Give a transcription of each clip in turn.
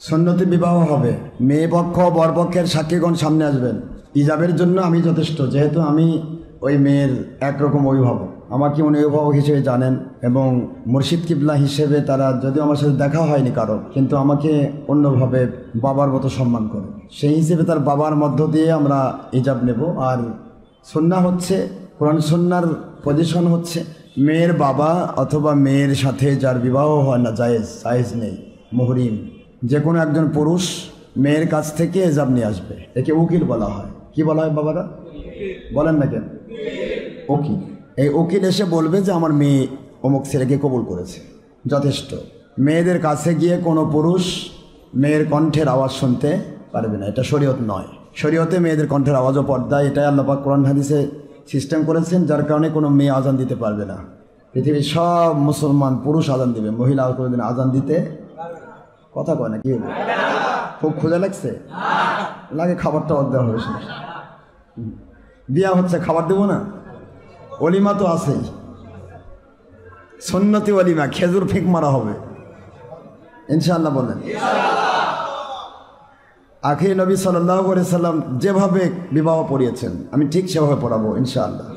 সুন্নতি বিবাহ হবে, মেয়ে পক্ষ বরপক্ষের সাক্ষীগণ সামনে আসবেন। ইজাবের জন্য আমি যথেষ্ট, যেহেতু আমি ওই মেয়ের একরকম অভিভাবক, আমাকে উনি অভিভাবক হিসেবে জানেন এবং মুর্শিদ কিবলা হিসেবে তারা, যদিও আমার সাথে দেখা হয়নি কারো, কিন্তু আমাকে অন্যভাবে বাবার মতো সম্মান করে, সেই হিসেবে তার বাবার মধ্য দিয়ে আমরা ইজাব নেব। আর সুন্নাহ হচ্ছে, কোরআন সুন্নাহর পজিশন হচ্ছে মেয়ের বাবা অথবা মেয়ের সাথে যার বিবাহ হয় না, জায়েজ নেই, মুহরিম যে কোনো একজন পুরুষ মেয়ের কাছ থেকে ইজাব নিয়ে আসবে, একে উকিল বলা হয়। কি বলা হয় বাবারা? বলেন না কেন? উকিল। এই উকিল এসে বলবে যে আমার মেয়ে অমুক ছেলেকে কবুল করেছে, যথেষ্ট। মেয়েদের কাছে গিয়ে কোনো পুরুষ মেয়ের কণ্ঠের আওয়াজ শুনতে পারবে না, এটা শরীয়ত নয়। শরীয়তে মেয়েদের কণ্ঠের আওয়াজও পর্দা, এটাই আল্লাহ পাক কোরআন হাদিসে সিস্টেম করেছেন, যার কারণে কোনো মেয়ে আজান দিতে পারবে না। পৃথিবীর সব মুসলমান পুরুষ আজান দিবে, মহিলা কোনোদিন আজান দিতে কথা কয় না। কি হলো, খুব ক্ষুধা লাগছে? লাগে, খাবারটা দেওয়া হবে। বিয়া হচ্ছে, খাবার দেবো না? অলিমা তো আছেই, সুন্নতি অলিমা, খেজুর ফিক মারা হবে ইনশাআল্লাহ। বলেন আখির নবী সাল্লাল্লাহু আলাইহি সাল্লাম যেভাবে বিবাহ পড়িয়েছেন আমি ঠিক সেভাবে পড়াবো ইনশাআল্লাহ।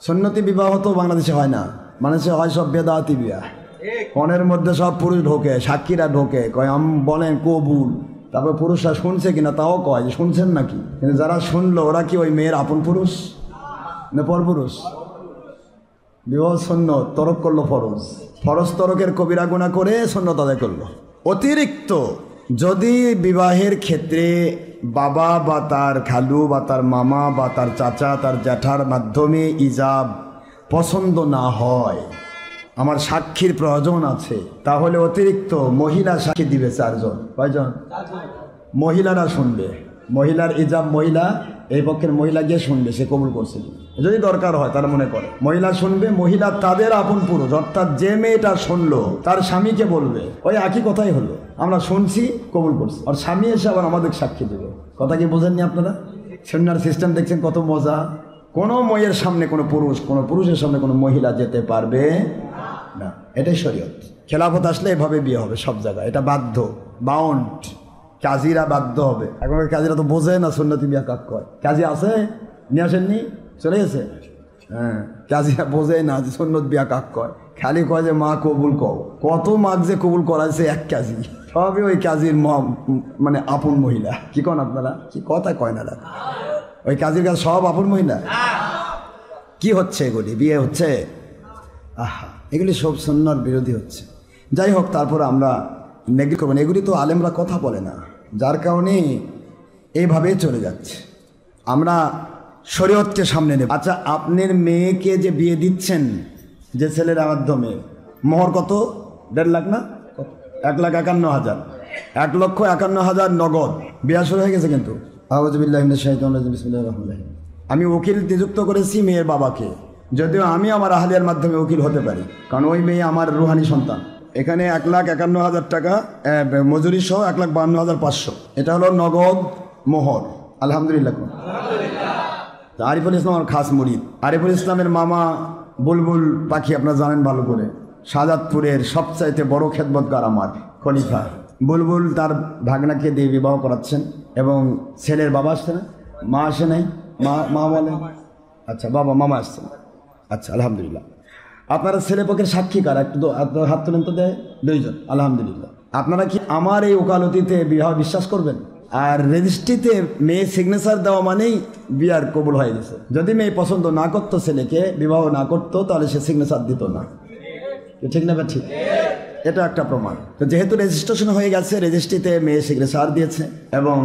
সুন্নতি বিবাহ তো বাংলাদেশে হয় না, বাংলাদেশে হয় সব বেদাতি বিয়া। কনের মধ্যে সব পুরুষ ঢোকে, সাক্ষীরা ঢোকে, কয় বলেন কবুল, তারপর পুরুষরা শুনছে কিনা তাও কয় যে শুনছেন নাকি, কিন্তু যারা শুনলো ওরা কি ওই মেয়ের আপন পুরুষ না পর পুরুষ? বিবাহ সুন্নত, তরক করলো ফরজ, ফরজ তরকের কবিরা গুনাহ করে সুন্নত আদায় করলো। অতিরিক্ত যদি বিবাহের ক্ষেত্রে বাবা বা তার খালু বা তার মামা বা তার চাচা তার জ্যাঠার মাধ্যমে ইজাব পছন্দ না হয়, আমার সাক্ষীর প্রয়োজন আছে, তাহলে অতিরিক্ত মহিলা সাক্ষী দিবে 4 জন। কয়জন? মহিলারা শুনবে, মহিলার ইজাব মহিলা, এই পক্ষের মহিলা গিয়ে শুনবে সে কবুল করছে, যদি দরকার হয় তারা মনে করে মহিলা শুনবে। মহিলা তাদের আপন পুরুষ, অর্থাৎ যে মেয়েটা শুনলো তার স্বামীকে বলবে, ওই একই কথাই হলো, আমরা শুনছি কবুল করছি, আর স্বামী এসে আবার আমাদের সাক্ষী দেবে। কথা কি বোঝেননি আপনারা? সুন্নাহর সিস্টেম দেখছেন কত মজা। কোনো মেয়ের সামনে কোনো পুরুষের সামনে কোনো মহিলা যেতে পারবে না, এটাই শরীয়ত। খেলাফত আসলে এভাবে বিয়ে হবে সব জায়গায়, এটা বাধ্য, বাউন্ড। কাজীরা বাধ্য হবে, এখনকার কাজীরা তো বোঝে না সুন্নতি বিয়া কাক কয়। কাজী আছে, নিয়ে আসেননি, চলে গেছে। হ্যাঁ, কাজীরা বোঝে না যে সুন্নত বিয়া কাক কয়, খালি কয় যে মা কবুল কও। কত মাক যে কবুল করাইছে এক কাজী, সবই ওই কাজীর মানে আপন মহিলা। কি কন আপনারা? কি কথা কয় না, ওই কাজীর কাছে সব আপন মহিলা। কি হচ্ছে এগুলি? বিয়ে হচ্ছে, আহা, এগুলি সব সুন্নাহর বিরোধী হচ্ছে। যাই হোক, তারপর আমরা নেগলেক্ট করবো না, এগুলি তো আলেমরা কথা বলে না, যার কারণে এইভাবে চলে যাচ্ছে। আমরা শরীয়তকে সামনে নেব। আচ্ছা, আপনার মেয়েকে যে বিয়ে দিচ্ছেন যে ছেলের মাধ্যমে, মোহর কত? 1.5 লাখ না? 1,51,000, 1,51,000 নগদ। বিয়া শুরু হয়ে গেছে কিন্তু। আউযুবিল্লাহি মিনাশ শাইতানির রাজিম, বিসমিল্লাহির রহমানির রহিম। আমি উকিল নিযুক্ত করেছি মেয়ের বাবাকে, যদিও আমি আমার আহলিয়ার মাধ্যমে উকিল হতে পারি, কারণ ওই মেয়ে আমার রুহানি সন্তান। এখানে 1,51,000 টাকা মজুরি সহ 1,52,500, এটা হলো নগদ মোহর। আলহামদুলিল্লাহ। আরিফুল ইসলাম আমার খাস মুরিদ। আরিফুল ইসলামের মামা বুলবুল পাখি আপনারা জানেন ভালো করে, শাহজাদপুরের সবচাইতে বড় খেদমতগার আমার খলিফা বুলবুল তার ভাগনাকে দিয়ে বিবাহ করাচ্ছেন। এবং ছেলের বাবা আসছে না, মা আসে নাই, মা বলেন, আচ্ছা বাবা মামা আসছেন, আচ্ছা আলহামদুলিল্লাহ। আপনারা ছেলে পক্ষের সাক্ষী কারা? একটু হাত তুলেন তো, দেয় 2 জন, আলহামদুলিল্লাহ। আপনারা কি আমার এই ওকালতিতে বিবাহ বিশ্বাস করবেন? আর রেজিস্ট্রিতে মেয়ে সিগনেচার দেওয়া মানেই বিয়ার কবুল হয়ে গেছে। যদি মেয়ে পছন্দ না করতো, ছেলেকে বিবাহ না করতো, তাহলে সে সিগনেচার দিত না। ঠিক না? ঠিক, এটা একটা প্রমাণ। তো যেহেতু রেজিস্ট্রেশন হয়ে গেছে, রেজিস্ট্রিতে মেয়ে সিগনেচার দিয়েছে এবং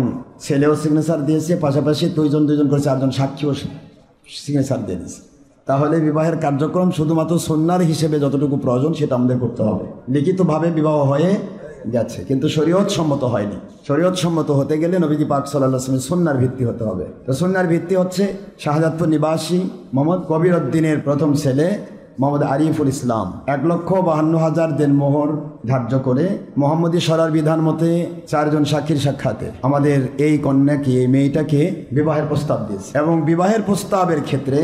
ছেলেও সিগনেচার দিয়েছে, পাশাপাশি 2 জন করে 4 জন সাক্ষীও সিগনেচার দিয়ে দিয়েছে, তাহলে বিবাহের কার্যক্রম শুধুমাত্র সুন্নার হিসেবে যতটুকু প্রয়োজন সেটা আমাদের করতে হবে। লিখিতভাবে বিবাহ হয়ে গেছে, কিন্তু শরীয়ত সম্মত হয়নি। শরীয়ত সম্মত হতে গেলে নবীজি পাক সাল্লাল্লাহু আলাইহি ওয়াসাল্লামের সুন্নাহর ভিত্তি হতে হবে। তো সুন্নাহর ভিত্তি হচ্ছে শাহজাদপুর নিবাসী মোহাম্মদ কবির উদ্দিনের প্রথম ছেলে মোহাম্মদ আরিফুল ইসলাম 1,52,000 দেনমোহর ধার্য করে মোহাম্মদী শরার বিধান মতে 4 জন সাক্ষীর সাক্ষাতে আমাদের এই কন্যাকে, এই মেয়েটাকে বিবাহের প্রস্তাব দিয়েছে। এবং বিবাহের প্রস্তাবের ক্ষেত্রে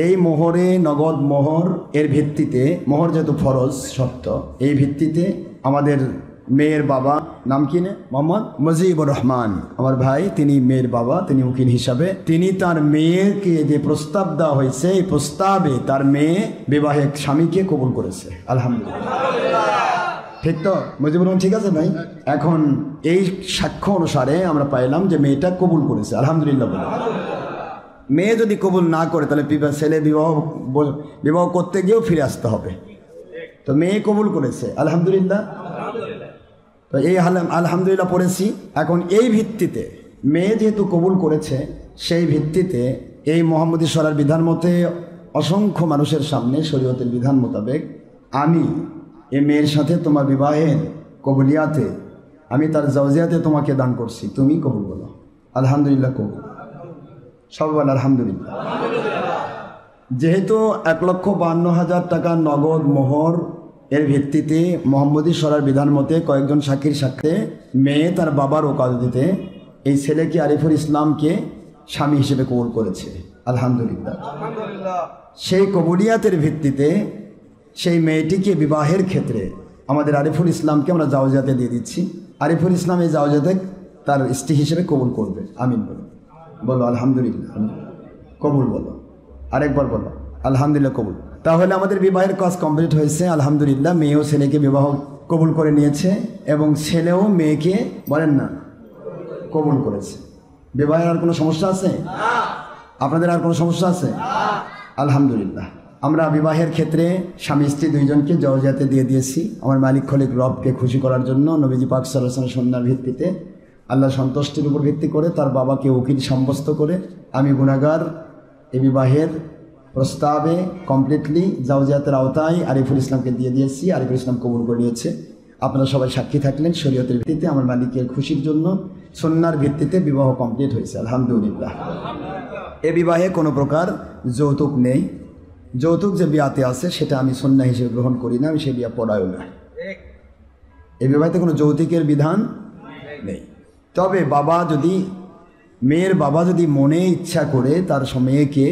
এই মোহরে, নগদ মোহর এর ভিত্তিতে, মোহর যেহেতু ফরজ শর্ত, এই ভিত্তিতে আমাদের মেয়ের বাবা নাম কি নে মোহাম্মদ মুজিবুর রহমান আমার ভাই, তিনি মেয়ের বাবা, তিনি উকিল হিসাবে তিনি তার মেয়েকে যে প্রস্তাব দেওয়া হয়েছে এই প্রস্তাবে তার মেয়ে বিবাহের স্বামীকে কবুল করেছে। আলহামদুলিল্লাহ, ঠিক তো মুজিবুর রহমান? ঠিক আছে ভাই। এখন এই সাক্ষ্য অনুসারে আমরা পাইলাম যে মেয়েটা কবুল করেছে। আলহামদুলিল্লাহ বলে। মেয়ে যদি কবুল না করে তাহলে ছেলে বিবাহ করতে গিয়েও ফিরে আসতে হবে। তো মেয়ে কবুল করেছে, আলহামদুলিল্লাহ। তো এই আলহামদুলিল্লাহ পড়েছি। এখন এই ভিত্তিতে মেয়ে যেহেতু কবুল করেছে, সেই ভিত্তিতে এই মোহাম্মদী শরিয়ার বিধান মতে অসংখ্য মানুষের সামনে শরীয়তের বিধান মোতাবেক আমি এই মেয়ের সাথে তোমার বিবাহের কবুলিয়াতে, আমি তার জাওজিয়াতে তোমাকে দান করছি, তুমি কবুল বলো। আলহামদুলিল্লাহ কবুল। সব বল আলহামদুলিল্লাহ। যেহেতু 1,52,000 টাকা নগদ মোহর এর ভিত্তিতে মোহাম্মদী শরিয়ার বিধান মতে কয়েকজন সাক্ষীর সাথে মেয়ে তার বাবার ওকালতিতে এই ছেলেকে আরিফুল ইসলামকে স্বামী হিসেবে কবুল করেছে। আলহামদুলিল্লাহ। সেই কবুলিয়াতের ভিত্তিতে সেই মেয়েটিকে বিবাহের ক্ষেত্রে আমাদের আরিফুল ইসলামকে আমরা জাওজিয়াতে দিয়ে দিচ্ছি। আরিফুল ইসলাম এই জাওজিয়াতে তার স্ত্রী হিসেবে কবুল করবে। আমিন বলো, বলো আলহামদুলিল্লাহ। কবুল বলো, আরেকবার বলো আলহামদুলিল্লাহ কবুল। তাহলে আমাদের বিবাহের কাজ কমপ্লিট হয়েছে আলহামদুলিল্লাহ। মেয়েও ছেলেকে বিবাহ কবুল করে নিয়েছে এবং ছেলেও মেয়েকে বলেন না কবুল করেছে। বিবাহের আর কোনো সমস্যা আছে? আপনাদের আর কোনো সমস্যা আছে? আলহামদুলিল্লাহ। আমরা বিবাহের ক্ষেত্রে স্বামী স্ত্রী দুইজনকে জাওজিয়াতে দিয়ে দিয়েছি আমার মালিক খলিক রবকে খুশি করার জন্য। নবীজি পাক সাল্লাল্লাহু আলাইহি ওয়াসাল্লামের সুন্নাহর ভিত্তিতে আল্লাহ সন্তুষ্টির উপর ভিত্তি করে তার বাবাকে উকিল সাব্যস্ত করে আমি গুনাহগার এই বিবাহের প্রস্তাবে কমপ্লিটলি জাওজিয়াতের আওতায় আরিফুল ইসলামকে দিয়ে দিয়েছি। আরিফুল ইসলাম কবুল করে নিয়েছে। আপনারা সবাই সাক্ষী থাকলেন। শরীয়তের ভিত্তিতে আমার মালিকের খুশির জন্য সুন্নাহর ভিত্তিতে বিবাহ কমপ্লিট হয়েছে আলহামদুলিল্লাহ। এ বিবাহে কোনো প্রকার যৌতুক নেই। যৌতুক যে বিয়াতে আছে সেটা আমি সুন্নাহ হিসেবে গ্রহণ করি না, আমি সে বিয়া পড়াইও না। এই বিবাহেতে কোনো যৌতুকের বিধান নেই। তবে বাবা যদি মেয়ের বাবা যদি মনে ইচ্ছা করে তার মেয়েকে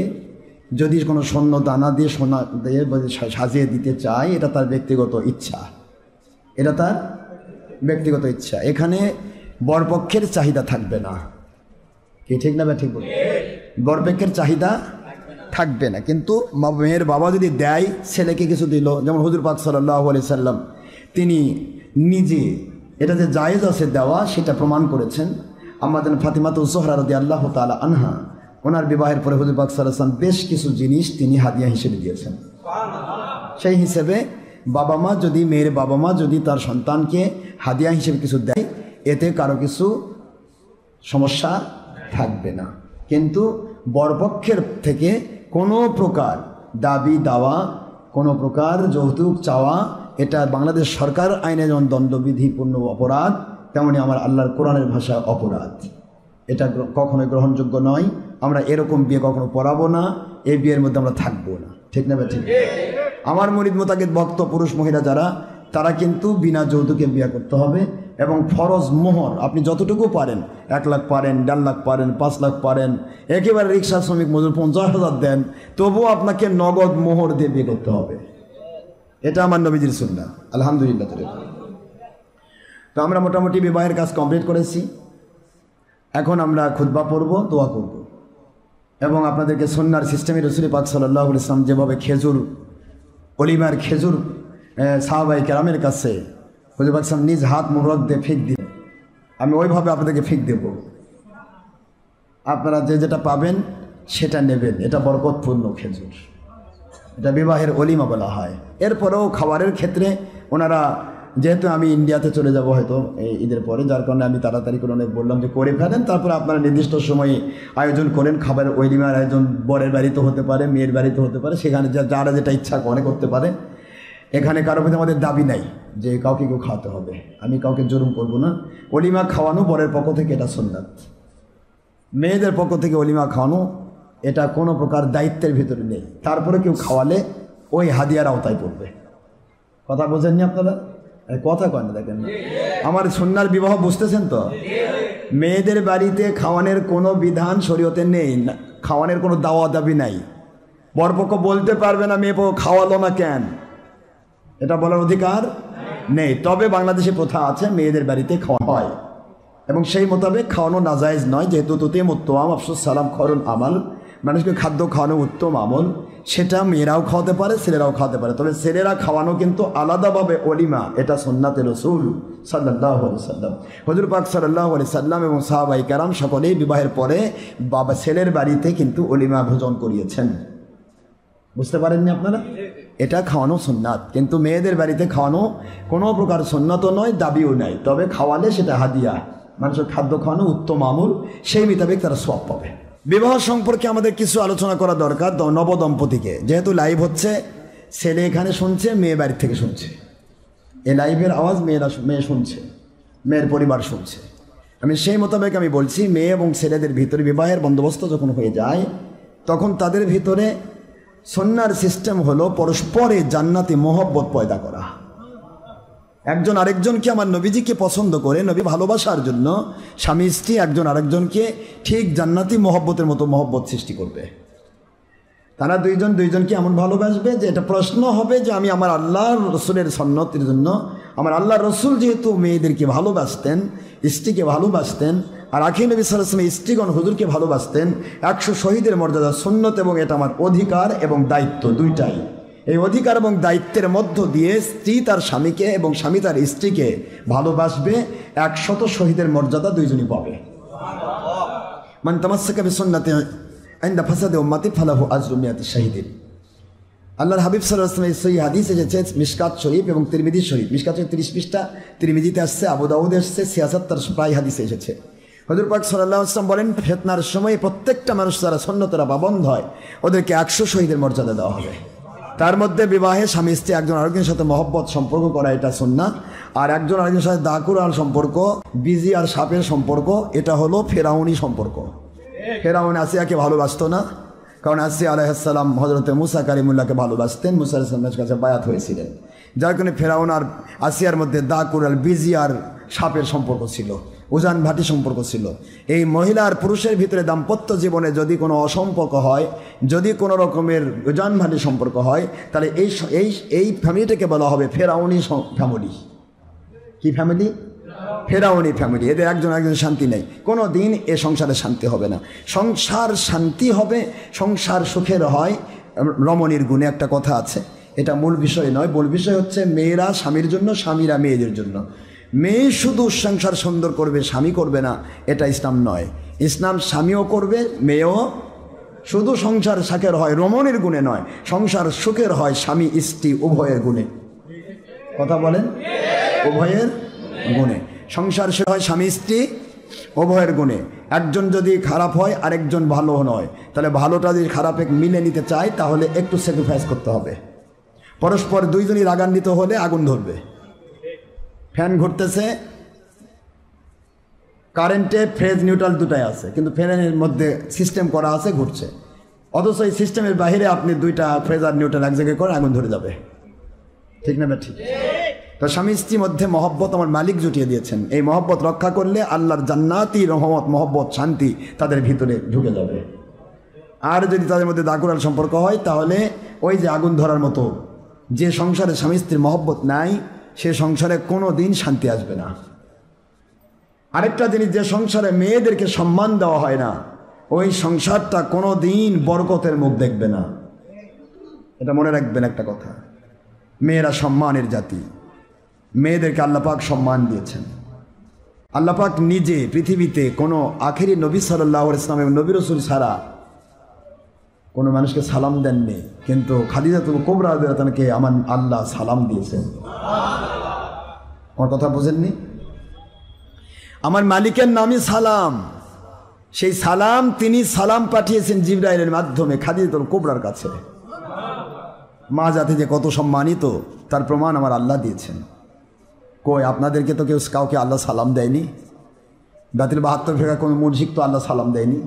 যদি কোনো স্বর্ণ দানা দিয়ে সোনা দিয়ে সাজিয়ে দিতে চায়, এটা তার ব্যক্তিগত ইচ্ছা, এটা তার ব্যক্তিগত ইচ্ছা। এখানে বরপক্ষের চাহিদা থাকবে না। কি ঠিক না? ঠিক বলি, বরপক্ষের চাহিদা থাকবে না। কিন্তু মেয়ের বাবা যদি দেয়, ছেলেকে কিছু দিল, যেমন হুজুর পাক সাল্লাল্লাহু আলাইহি সাল্লাম তিনি নিজে এটা যে জায়েজ আছে দেওয়া সেটা প্রমাণ করেছেন। আমাদের ফাতিমাতুজ জোহরা রাদিয়াল্লাহু তাআলা আনহা ওনার বিবাহের পরে হুজুর পাক সাল্লাল্লাহু আলাইহি ওয়াসাল্লাম বেশ কিছু জিনিস তিনি হাদিয়া হিসেবে দিয়েছেন। সেই হিসেবে মেয়ের বাবা মা যদি তার সন্তানকে হাদিয়া হিসেবে কিছু দেয়, এতে কারো কিছু সমস্যা থাকবে না। কিন্তু বরপক্ষের থেকে কোনো প্রকার দাবি দাওয়া, কোনো প্রকার যৌতুক চাওয়া, এটা বাংলাদেশ সরকার আইনে যেমন দণ্ডবিধিপূর্ণ অপরাধ, তেমনি আমার আল্লাহর কোরআনের ভাষা অপরাধ। এটা কখনোই গ্রহণযোগ্য নয়। আমরা এরকম বিয়ে কখনো পড়াবো না, এই বিয়ের মধ্যে আমরা থাকবো না। ঠিক না? ঠিক। আমার মুরিদ মোতাকিদ ভক্ত পুরুষ মহিলা যারা, তারা কিন্তু বিনা যৌতুকে বিয়ে করতে হবে এবং ফরজ মোহর আপনি যতটুকু পারেন, 1 লাখ পারেন, 1.5 লাখ পারেন, 5 লাখ পারেন, একেবারে রিক্সা শ্রমিক মজুর 50,000 দেন, তবুও আপনাকে নগদ মোহর দিয়ে বিয়ে করতে হবে। এটা আমার নবীজির সুন্নাহ আলহামদুলিল্লাহ। তো আমরা মোটামুটি বিবাহের কাজ কমপ্লিট করেছি। এখন আমরা খুতবা পড়ব, দোয়া করব এবং আপনাদেরকে সুন্নাহর সিস্টেমে রাসূল পাক সাল্লাল্লাহু আলাইহি ওয়াসাল্লাম যেভাবে খেজুর অলিমার খেজুর সাহাবায়ে কেরামের কাছে হুজুর পাক সাল্লাল্লাহু নিজ হাত মুবারক দিয়ে ফিক দিন, আমি ওইভাবে আপনাদেরকে ফিক দেব। আপনারা যে যেটা পাবেন সেটা নেবেন। এটা বরকতপূর্ণ খেজুর, এটা বিবাহের অলিমা বলা হয়। এরপরেও খাবারের ক্ষেত্রে ওনারা, যেহেতু আমি ইন্ডিয়াতে চলে যাব হয়তো এই ঈদের পরে, যার কারণে আমি তাড়াতাড়ি করে বললাম যে করে ফেলেন, তারপরে আপনারা নির্দিষ্ট সময়ে আয়োজন করেন। খাবারের অলিমার আয়োজন বরের বাড়িতে হতে পারে, মেয়ের বাড়িতে হতে পারে, সেখানে যারা যেটা ইচ্ছা করে করতে পারে। এখানে কারোর প্রতি আমাদের দাবি নাই যে কাউকে কেউ খাওয়াতে হবে, আমি কাউকে জুলুম করব না। অলিমা খাওয়ানো বরের পক্ষ থেকে এটা সুন্নাত, মেয়েদের পক্ষ থেকে অলিমা খাওয়ানো এটা কোনো প্রকার দায়িত্বের ভিতরে নেই। তারপরে কেউ খাওয়ালে ওই হাদিয়ার আওতায় পড়বে। কথা বোঝেননি আপনারা? কথা কয় না, দেখেন আমার সুন্নাহর বিবাহ বুঝতেছেন তো? মেয়েদের বাড়িতে খাওয়ানোর কোনো বিধান শরীয়তে নেই, খাওয়ানোর কোনো দাওয়া দাবি নাই। বরপক্ষ বলতে পারবে না মেয়ে পক্ষ খাওয়ালো না কেন, এটা বলার অধিকার নেই। তবে বাংলাদেশে প্রথা আছে, মেয়েদের বাড়িতে খাওয়া হয় এবং সেই মোতাবেক খাওয়ানো নাজায়েজ নয়, যেহেতু তুতিম উত্তম আফসুস সালাম খরুন আমাল, মানুষকে খাদ্য খাওয়ানো উত্তম আমল, সেটা মেয়েরাও খাওয়াতে পারে, ছেলেরাও খাওয়াতে পারে। তবে ছেলেরা খাওয়ানো কিন্তু আলাদাভাবে ওলিমা, এটা সুন্নাতে রাসূল সাল্লাল্লাহু আলাইহি সাল্লাম, হুজুর পাক সাল্লাল্লাহু আলাইহি সাল্লাম এবং সাহাবায়ে কেরাম সকলেই বিবাহের পরে বাবা ছেলের বাড়িতে কিন্তু ওলিমা ভোজন করিয়েছেন। বুঝতে পারেননি আপনারা? এটা খাওয়ানো সুন্নাত, কিন্তু মেয়েদের বাড়িতে খাওয়ানো কোনো প্রকার সুন্নাতও নয়, দাবিও নাই। তবে খাওয়ালে সেটা হাদিয়া, মানুষের খাদ্য খাওয়ানো উত্তম আমল, সেই মোতাবেক তারা সওয়াব পাবে। বিবাহ সম্পর্কে আমাদের কিছু আলোচনা করা দরকার। নবদম্পতিকে, যেহেতু লাইভ হচ্ছে, ছেলে এখানে শুনছে, মেয়ে বাড়ি থেকে শুনছে, এই লাইভের আওয়াজ মেয়ে শুনছে, মেয়ের পরিবার শুনছে। আমি সেই মোতাবেক আমি বলছি, মেয়ে এবং ছেলেদের ভিতরে বিবাহের বন্দোবস্ত যখন হয়ে যায়, তখন তাদের ভিতরে সুন্নাহর সিস্টেম হলো পরস্পরে জান্নাতি মহব্বত পয়দা করা। একজন আরেকজনকে, আমার নবীজিকে পছন্দ করে, নবী ভালোবাসার জন্য স্বামী স্ত্রী একজন আরেকজনকে ঠিক জান্নাতি মহব্বতের মতো মহব্বত সৃষ্টি করবে। তারা দুইজনকে এমন ভালোবাসবে যে এটা প্রশ্ন হবে যে আমি আমার আল্লাহ রসুলের সন্ন্যতের জন্য, আমার আল্লাহ রসুল যেহেতু মেয়েদেরকে ভালোবাসতেন, স্ত্রীকে ভালোবাসতেন, আর আখির নবী সাল্লাল্লাহু আলাইহি ওয়াসাল্লাম স্ত্রীগণ হুজুরকে ভালোবাসতেন, 100 শহীদের মর্যাদা সুন্নত, এবং এটা আমার অধিকার এবং দায়িত্ব দুইটাই। এই অধিকার এবং দায়িত্বের মধ্য দিয়ে স্ত্রী তার স্বামীকে এবং স্বামী তার স্ত্রীকে ভালোবাসবে, 100 শহীদের মর্যাদা দুইজনই পাবে। মান তামাসসাকা বিসুন্নতি ইনদা ফাসাদি উম্মতি ফালাহু আজরু মিয়াতি শাহীদিন। আল্লাহর হাবিব সাল্লাল্লাহু আলাইহি ওয়াসাল্লাম সহিহ হাদিস এসেছে মিশকাত শরীফ এবং তিরমিজি শরীফ। মিশকাতে 30 পৃষ্ঠা, তিরমিজিতে আসছে, আবু দাউদে আসছে, 76 প্রায় হাদিসে এসেছে। হুজুর পাক সাল্লাল্লাহু আলাইহি ওয়াসাল্লাম বলেন, ফিতনার সময় প্রত্যেকটা মানুষ যারা সুন্নতরা পাবন্ধ হয়, ওদেরকে 100 শহীদের মর্যাদা দেওয়া হবে। তার মধ্যে বিবাহে স্বামী স্ত্রী একজন আরেকজনের সাথে মহব্বত সম্পর্ক করা, এটা সুন্নাত। আর একজন আরেকজনের সাথে দাকুরাল সম্পর্ক, বিজি আর সাপের সম্পর্ক, এটা হলো ফেরাউনি সম্পর্ক। ফেরাউন আসিয়াকে ভালোবাসতো না, কারণ আসিয়া আলাইহিস সালাম হযরতে মুসা কালিমুল্লাহকে ভালোবাসতেন, মুসা আলাইহিস সালামের কাছে বায়াত হয়েছিলেন, যার কারণে ফেরাউন আর আসিয়ার মধ্যে দাকুরাল, বিজি আর সাপের সম্পর্ক ছিল, উজান ভাটি সম্পর্ক ছিল। এই মহিলা আর পুরুষের ভিতরে দাম্পত্য জীবনে যদি কোনো অসম্পর্ক হয়, যদি কোনো রকমের উজান ভাটি সম্পর্ক হয়, তাহলে এই ফ্যামিলিটাকে বলা হবে ফেরাউনি ফ্যামিলি। কি ফ্যামিলি? ফেরাউনি ফ্যামিলি। এদের একজন শান্তি নেই, কোনো দিন এ সংসারে শান্তি হবে না। সংসার শান্তি হবে, সংসার সুখের হয় রমণীর গুণে, একটা কথা আছে। এটা মূল বিষয় নয়, মূল বিষয় হচ্ছে মেয়েরা স্বামীর জন্য, স্বামীরা মেয়েদের জন্য। মেয়ে শুধু সংসার সুন্দর করবে, স্বামী করবে না, এটা ইসলাম নয়। ইসলাম স্বামীও করবে, মেয়েও। শুধু সংসার সুখের হয় রমণীর গুণে নয়, সংসার সুখের হয় স্বামী স্ত্রী উভয়ের গুণে। কথা বলেন? উভয়ের গুণে সংসার সুখ হয়, স্বামী স্ত্রী উভয়ের গুণে। একজন যদি খারাপ হয় আরেকজন ভালো নয়, তাহলে ভালোটা যদি খারাপে মিলে নিতে চায়, তাহলে একটু স্যাক্রিফাইস করতে হবে। পরস্পর দুইজনই রাগান্বিত হলে আগুন ধরবে। ফ্যান ঘুরতেছে, কারেন্টে ফেজ নিউট্রাল দুটাই আছে, কিন্তু ফ্যানের মধ্যে সিস্টেম করা আছে, ঘুরছে। অথচ এই সিস্টেমের বাইরে আপনি দুইটা ফেজ আর নিউট্রাল এক জায়গায় করে আগুন ধরে যাবে। ঠিক না? ঠিক। তো স্বামী স্ত্রীর মধ্যে মহব্বত আমার মালিক জুটিয়ে দিয়েছেন। এই মহব্বত রক্ষা করলে আল্লাহর জান্নাতি রহমত, মহব্বত, শান্তি তাদের ভিতরে ঢুকে যাবে। আর যদি তাদের মধ্যে দাকুরাল সম্পর্ক হয়, তাহলে ওই যে আগুন ধরার মতো, যে সংসারে স্বামী স্ত্রীর মহব্বত নাই, সে সংসারে কোনো দিন শান্তি আসবে না। আরেকটা জিনিস, যে সংসারে মেয়েদেরকে সম্মান দেওয়া হয় না, ওই সংসারটা কোনো দিন বরকতের মুখ দেখবে না। এটা মনে রাখবেন একটা কথা, মেয়েরা সম্মানের জাতি। মেয়েদেরকে আল্লাহ পাক সম্মান দিয়েছেন। আল্লাহ পাক নিজে পৃথিবীতে কোনো আখেরি নবী সাল্লাল্লাহু আলাইহি ওয়াসাল্লাম এবং নবী রাসূল ছাড়া কোনো মানুষকে সালাম দেননি, কিন্তু খাদিজাতুল কুবরা রাদিয়াল্লাহু তাআলাকে আমার আল্লাহ সালাম দিয়েছেন। আমার কথা বুঝেননি? আমার মালিকের নামই সালাম। সেই সালাম তিনি সালাম পাঠিয়েছেন জিবরাইলের মাধ্যমে খাদিজাতুল কুবরার কাছে। মা জাতি যে কত সম্মানিত তার প্রমাণ আমার আল্লাহ দিয়েছেন। কই আপনাদেরকে তো কাউকে আল্লাহ সালাম দেয়নি। বাতিল 72 ফেরা কোনো মুরশিদ তো আল্লাহ সালাম দেয়নি।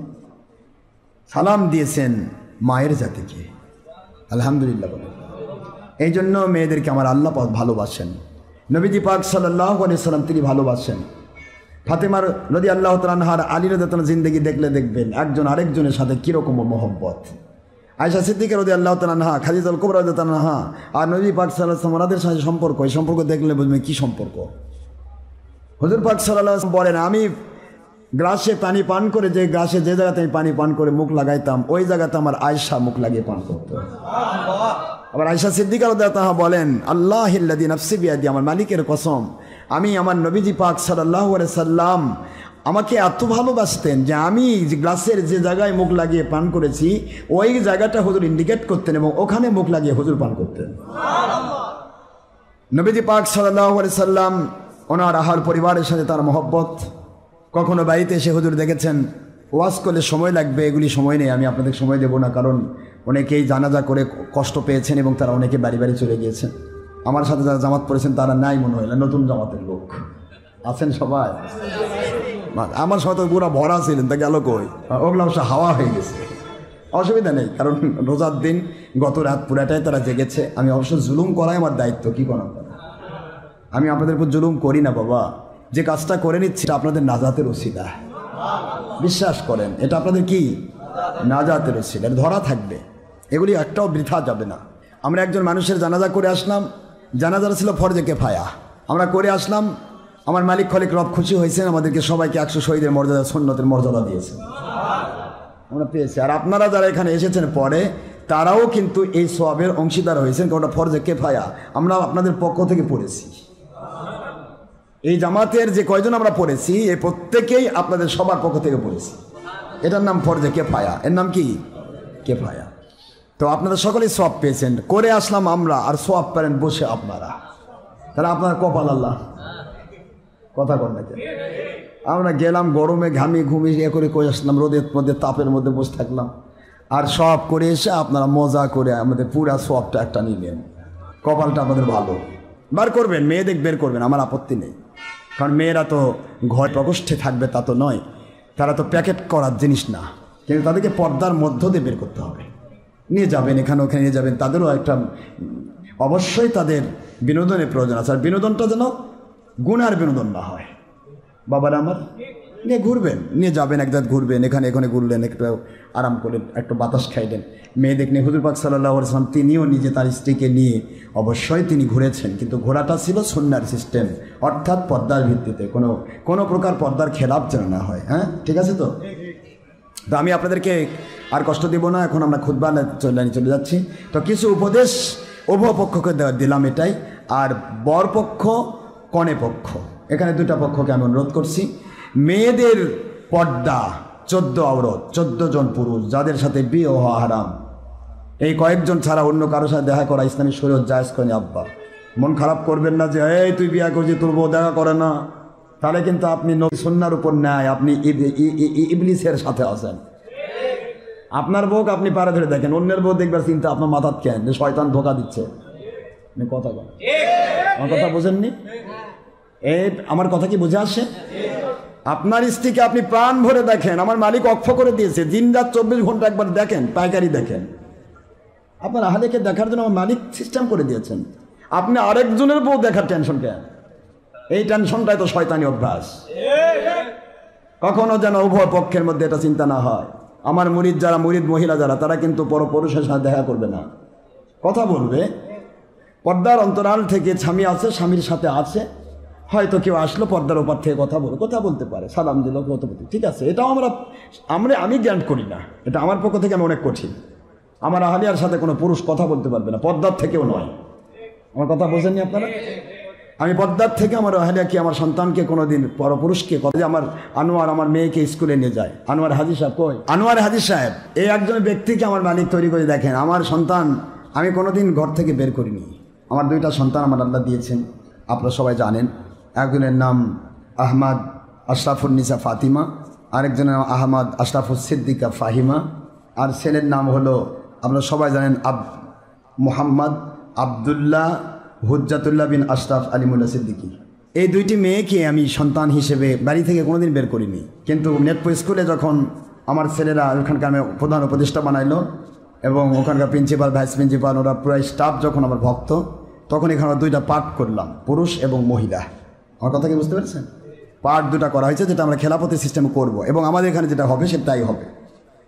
সালাম দিয়েছেন মায়ের জাতিকে। আলহামদুলিল্লাহ বলে। এই জন্য মেয়েদেরকে আমার আল্লাহ পাক ভালোবাসেন। নবীজি পাক সাল্লাল্লাহু আলাইহি সাল্লাম তিনি ভালোবাসেন। ফাতেমার রাদিয়াল্লাহু তাআলা আনহার, আলী রাদিয়াল্লাহু তাআলা জিন্দেগি দেখলে দেখবেন একজন আরেকজনের সাথে কীরকম মহব্বত। আয়েশা সিদ্দিকা রাদিয়াল্লাহু তাআলা আনহা, খাদিজাতুল কুবরা রাদিয়াল্লাহু তাআলা আনহা আর নবী পাক সাল্লাল্লাহু আলাইহি ওয়াসাল্লাম ওনাদের সাথে সম্পর্ক, এই সম্পর্ক দেখলে বুঝবেন কী সম্পর্ক। হুজুর পাক সাল্লাল্লাহু আলাইহি ওয়াসাল্লাম বলেন, আমি গ্লাসে পানি পান করে যে গ্লাসে যে জায়গাতে আমি পানি পান করে মুখ লাগাইতাম ওই জায়গাতে আমার আয়েশা মুখ লাগিয়ে পান করতো। আবার আয়েশা সিদ্দিকা রাদিয়াল্লাহু তাআলা বলেন, আল্লাহিল্লাযী নাফসি বিয়াদি, আমার মালিকের কসম, আমি আমার নবীজি পাক সাল্লাল্লাহু আলাইহি সাল্লাম আমাকে এত ভালোবাসতেন যে আমি গ্লাসের যে জায়গায় মুখ লাগিয়ে পান করেছি ওই জায়গাটা হুজুর ইন্ডিকেট করতেন এবং ওখানে মুখ লাগিয়ে হুজুর পান করতেন। নবীজি পাক সাল্লাল্লাহু আলাইহি সাল্লাম ওনার আহার পরিবারের সাথে তার মহব্বত, কখনো বাড়িতে এসে হুজুর দেখেছেন ওয়াজ করলে সময় লাগবে, এগুলি সময় নেই, আমি আপনাদের সময় দেব না, কারণ অনেকেই জানাজা করে কষ্ট পেয়েছেন এবং তারা অনেকে বাড়ি বাড়ি চলে গিয়েছেন। আমার সাথে যারা জামাত পড়েছেন তারা নাই মনে হয় না, নতুন জামাতের লোক আছেন সবাই। আমার সাথে পুরা ভরা ছিলেন, তা গেল কই, ওগুলো অবশ্য হাওয়া হয়ে গেছে, অসুবিধা নেই, কারণ রোজার দিন গত রাত পুরাটাই তারা জেগেছে। আমি অবশ্য জুলুম করাই আমার দায়িত্ব, কি করা, আমি আপনাদের উপর জুলুম করি না বাবা, যে কাজটা করে নিচ্ছি এটা আপনাদের নাজাতের ওসিলা, বিশ্বাস করেন, এটা আপনাদের কি নাজাতের ওসিলা, ধরা থাকবে, এগুলি একটাও বৃথা যাবে না। আমরা একজন মানুষের জানাজা করে আসলাম, জানাজা ছিল ফরজে কিফায়া, আমরা করে আসলাম, আমার মালিক খলিক রব খুশি হয়েছেন, আমাদেরকে সবাইকে 100 শহীদের মর্যাদা, সুন্নতের মর্যাদা দিয়েছেন, আমরা পেয়েছি। আর আপনারা যারা এখানে এসেছেন পরে তারাও কিন্তু এই সওয়াবের অংশীদার হয়েছেন, কারণ ওটা ফরজে কিফায়া, আমরা আপনাদের পক্ষ থেকে পড়েছি। এই জামাতের যে কয়জন আমরা পড়েছি এই প্রত্যেকেই আপনাদের সবার পক্ষ থেকে পড়েছি, এটার নাম ফরজে কিফায়া, এর নাম কি কিফায়া। তো আপনারা সকলেই সওয়াব পেয়েছেন, করে আসলাম আমরা, আর সওয়াব পেলেন বসে আপনারা, তাহলে আপনার কপাল আল্লাহ, কথা কর না। আমরা গেলাম গরমে ঘামি ঘুমি এ করে আসলাম, রোদের মধ্যে তাপের মধ্যে বসে থাকলাম, আর সব করে এসে আপনারা মজা করে আমাদের পুরা সওয়াবটা একটা নিলেন, কপালটা আমাদের ভালো। বার করবেন, মেয়েদের বের করবেন, আমার আপত্তি নেই, কারণ মেয়েরা তো ঘর প্রকোষ্ঠে থাকবে তা তো নয়, তারা তো প্যাকেট করার জিনিস না, কিন্তু তাদেরকে পর্দার মধ্য দিয়ে বের করতে হবে, নিয়ে যাবেন এখানে ওখানে নিয়ে যাবেন, তাদেরও একটা অবশ্যই তাদের বিনোদনের প্রয়োজন আছে, আর বিনোদনটা যেন গুনার বিনোদন না হয়। বাবারা আমার নিয়ে ঘুরবেন, নিয়ে যাবেন, এক জায়গায় ঘুরবেন, এখানে এখানে ঘুরলেন, একটু আরাম করলেন, একটু বাতাস খাইলেন। মেয়েদের নিয়ে হুজুর পাক সাল্লাল্লাহু আলাইহি ওয়াসাল্লাম তিনিও নিজে তার স্ত্রীকে নিয়ে অবশ্যই তিনি ঘুরেছেন, কিন্তু ঘোরাটা ছিল সুন্নাহর সিস্টেম, অর্থাৎ পর্দার ভিত্তিতে, কোনো প্রকার পর্দার খেলাপ যেন না হয়। হ্যাঁ, ঠিক আছে তো? তো আমি আপনাদেরকে আর কষ্ট দেব না, এখন আমরা খুতবা লাইনে চলে যাচ্ছি। তো কিছু উপদেশ উভয় পক্ষকে দিলাম এটাই, আর বর পক্ষ কনে পক্ষ, এখানে দুটা পক্ষকে আমি অনুরোধ করছি, মেয়েদের পর্দা 14 আওরত, 14 জন পুরুষ যাদের সাথে বিয়ে হওয়া হারাম, এই কয়েকজন ছাড়া অন্য কারোর সাথে দেখা করা ইসলামী শরীয়ত জায়েজ করেনি। আব্বা মন খারাপ করবেন না যে এই তুই বিয়ে করছিস তোর বউ দেখা করে না, তাহলে কিন্তু আপনি সুন্নাহর উপর ন্যায়, আপনি ইবলিসের সাথে আছেন। আপনার বউকে আপনি পারে ধরে দেখেন, অন্যের বউ দেখবার চিন্তা আপনার মাথার কেন, যে শয়তান ধোকা দিচ্ছে। কথা বল, আমার কথা বোঝেননি? আমার কথা কি বুঝে আসে? আপনার স্ত্রীকে আপনি প্রাণ ভরে দেখেন, আমার মালিক অক্ষ করে দিয়েছে, দিন রাত 24 ঘন্টা একবার দেখেন, পাইকারি দেখেন। আপনার আহলেকে দেখার জন্য আমার মালিক সিস্টেম করে দিয়েছেন, আপনি আরেকজনের বউ দেখার টেনশন কেন? এই টেনশনটাই তো শয়তানি অভ্যাস। কখনো যেন উভয় পক্ষের মধ্যে এটা চিন্তা না হয়। আমার মুরিদ যারা, মুরিদ মহিলা যারা, তারা কিন্তু পরপুরুষের সাথে দেখা করবে না, কথা বলবে পর্দার অন্তরাল থেকে। স্বামী আছে, স্বামীর সাথে আছে, হয়তো কেউ আসলো পর্দার ওপার থেকে কথা বলতে পারে, সালাম দিল, কথা বলতে, ঠিক আছে, এটাও আমি গ্যারান্ট করি না, এটা আমার পক্ষ থেকে আমি অনেক কঠিন। আমার আহলিয়ার সাথে কোনো পুরুষ কথা বলতে পারবে না, পর্দার থেকেও নয়। আমার কথা বোঝেননি আপনারা? আমি পর্দার থেকে আমার আহলিয়াকে, আমার সন্তানকে কোনোদিন পরপুরুষকে, আমার আনোয়ার আমার মেয়েকে স্কুলে নিয়ে যায়, আনোয়ার হাজি সাহেব কই? আনোয়ার হাজি সাহেব, এই একজন ব্যক্তিকে আমার মালিক তৈরি করে দেখেন। আমার সন্তান আমি কোনোদিন ঘর থেকে বের করিনি, আমার 2টা সন্তান আমার আল্লাহ দিয়েছেন, আপনারা সবাই জানেন। একজনের নাম আহমদ আশরাফুন্নিসা ফাতিমা, আরেকজনের নাম আহমদ আশরাফুস সিদ্দিকা ফাহিমা, আর ছেলের নাম হলো আপনারা সবাই জানেন মোহাম্মদ আবদুল্লাহ হুজ্জাতুল্লাহ বিন আশরাফ আলিমুল্লাহ সিদ্দিকী। এই 2টি মেয়েকে আমি সন্তান হিসেবে বাড়ি থেকে কোনোদিন বের করিনি, কিন্তু নেটপো স্কুলে যখন আমার ছেলেরা ওখানকার প্রধান উপদেষ্টা বানাইলো এবং ওখানকার প্রিন্সিপাল, ভাইস প্রিন্সিপাল, ওরা পুরো স্টাফ যখন আমার ভক্ত, তখন এখানে 2টা পার্ট করলাম, পুরুষ এবং মহিলা। আমার কথা কি বুঝতে পেরেছেন? পার্ট 2টা করা হয়েছে, যেটা আমরা খেলাপতি সিস্টেম করব, এবং আমাদের এখানে যেটা হবে সেটাই হবে।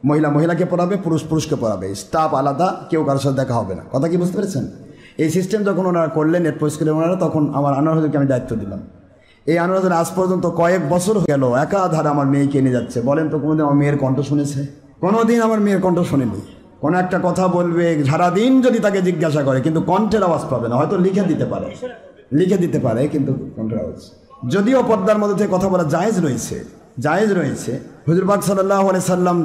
মহিলা মহিলাকে পড়াবে, পুরুষ পুরুষকে পড়াবে, স্টাফ আলাদা, কেউ কারোর সাথে দেখা হবে না। কথা কি বুঝতে পেরেছেন? এই সিস্টেম যখন ওনারা করলেন, নেট পোস্ট করে ওনারা, তখন আমার আনোয়ার হোসেনকে আমি দায়িত্ব দিলাম। এই আনোয়ার হোসেন আজ পর্যন্ত কয়েক বছর হয়ে গেল একাধারে আমার মেয়েকে নিয়ে যাচ্ছে। বলেন তো কোনোদিন আমার মেয়ের কণ্ঠ শুনেছে? কোনোদিন আমার মেয়ের কণ্ঠ শোনেনি। কোনো একটা কথা বলবে, সারাদিন যদি তাকে জিজ্ঞাসা করে, কিন্তু কণ্ঠের আওয়াজ পাবে না। হয়তো লিখে দিতে পারে কিন্তু কণ্ঠের আওয়াজ। যদিও পর্দার মধ্যে থেকে কথা বলা জায়েজ রয়েছে। হুজুর পাক সাল্লাল্লাহু আলাইহি সাল্লাম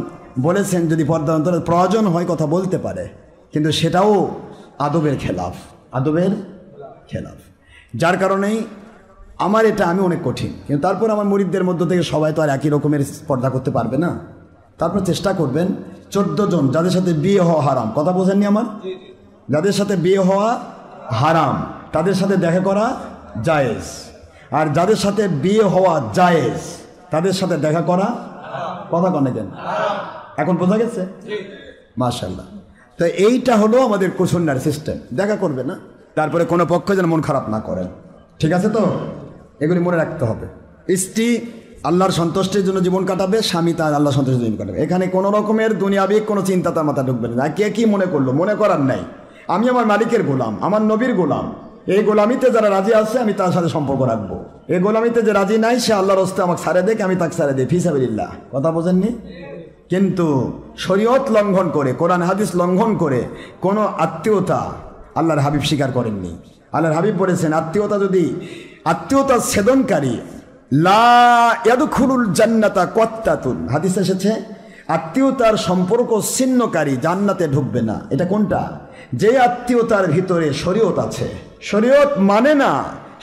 বলেছেন যদি পর্দার অন্তরে প্রয়োজন হয় কথা বলতে পারে, কিন্তু সেটাও আদবের খেলাফ। যার কারণেই আমার এটা আমি অনেক কঠিন। কিন্তু তারপর আমার মুরিদদের মধ্য থেকে সবাই তো আর একই রকমের পর্দা করতে পারবে না। তারপর চেষ্টা করবেন 14 জন যাদের সাথে বিয়ে হওয়া হারাম, কথা বোঝেননি আমার? যাদের সাথে বিয়ে হওয়া হারাম তাদের সাথে দেখা করা জায়েজ, আর যাদের সাথে বিয়ে হওয়া জায়েজ তাদের সাথে দেখা করা কথা কনে কেন? এখন বোঝা গেছে? মাশাআল্লাহ। তো এইটা হলো আমাদের সুন্নাহর সিস্টেম। দেখা করবে না, তারপরে কোনো পক্ষ যেন মন খারাপ না করেন। ঠিক আছে তো? এগুলি মনে রাখতে হবে। স্ত্রী আল্লাহর সন্তুষ্টির জন্য জীবন কাটাবে, স্বামী তার আল্লাহ সন্তুষ্টির জন্য জীবন কাটাবে। এখানে কোনো রকমের দুনিয়াবিক কোনো চিন্তা তার মাথা ঢুকবে না। কে কি মনে করলো, মনে করার নাই। আমি আমার মালিকের গোলাম, আমার নবীর গোলাম। এই গোলামিতে যারা রাজি আছে আমি তার সাথে সম্পর্ক রাখবো। এই গোলামিতে যে রাজি নাই সে আল্লাহর রাস্তায় আমাকে ছাড়ে দেখ, আমি তাকে ছাড়ে দিই, ফি সাবিলিল্লাহ। কথা বোঝেননি? কিন্তু শরীয়ত লঙ্ঘন করে, কোরআন হাদিস লঙ্ঘন করে কোনো আত্মীয়তা আল্লাহর হাবিব স্বীকার করেননি। আল্লাহর হাবিব বলেছেন আত্মীয়তা ছেদনকারী লা ইয়াদখুলুল জান্নাতা কত্তাতুন, হাদিস এসেছে আত্মীয়তার সম্পর্ক ছিন্নকারী জান্নাতে ঢুকবে না। এটা কোনটা? যে আত্মীয়তার ভিতরে শরীয়ত আছে, শরীয়ত মানে না,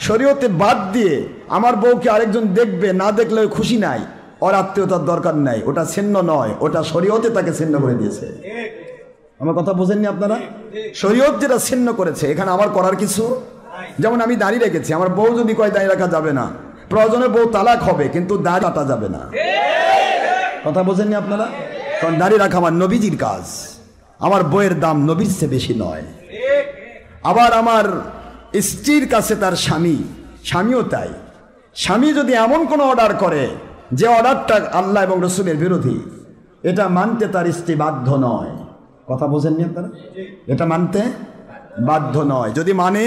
শরীয়তে বাদ দিয়ে আমার বউকে আরেকজন দেখবে, না দেখলে খুশি নাই, ওর আত্মীয়তার দরকার নাই, ওটা ছিন্ন নয়, ওটা শরীয়তে তাকে ছিন্ন করে দিয়েছে। আমার কথা বোঝেননি আপনারা? শরীয়ত যেটা ছিন্ন করেছে, এখানে আমার করার কিছু। যেমন আমি দাড়ি রেখেছি, আমার বউ যদি কয় দাড়ি রাখা যাবে না, প্রয়োজনে বউ তালাক হবে, কিন্তু দাড়ি কাটা যাবে না। কথা বোঝেননি আপনারা? কারণ দাড়ি রাখা আমার নবীজির কাজ, আমার বইয়ের দাম নবীর চেয়ে বেশি নয়। আবার আমার স্ত্রীর কাছে তার স্বামীও তাই। স্বামী যদি এমন কোনো অর্ডার করে যে অর্ডারটা আল্লাহ এবং রসুলের বিরোধী, এটা মানতে তার স্ত্রী বাধ্য নয়। কথা বোঝেননি আপনারা? এটা মানতে বাধ্য নয়। যদি মানে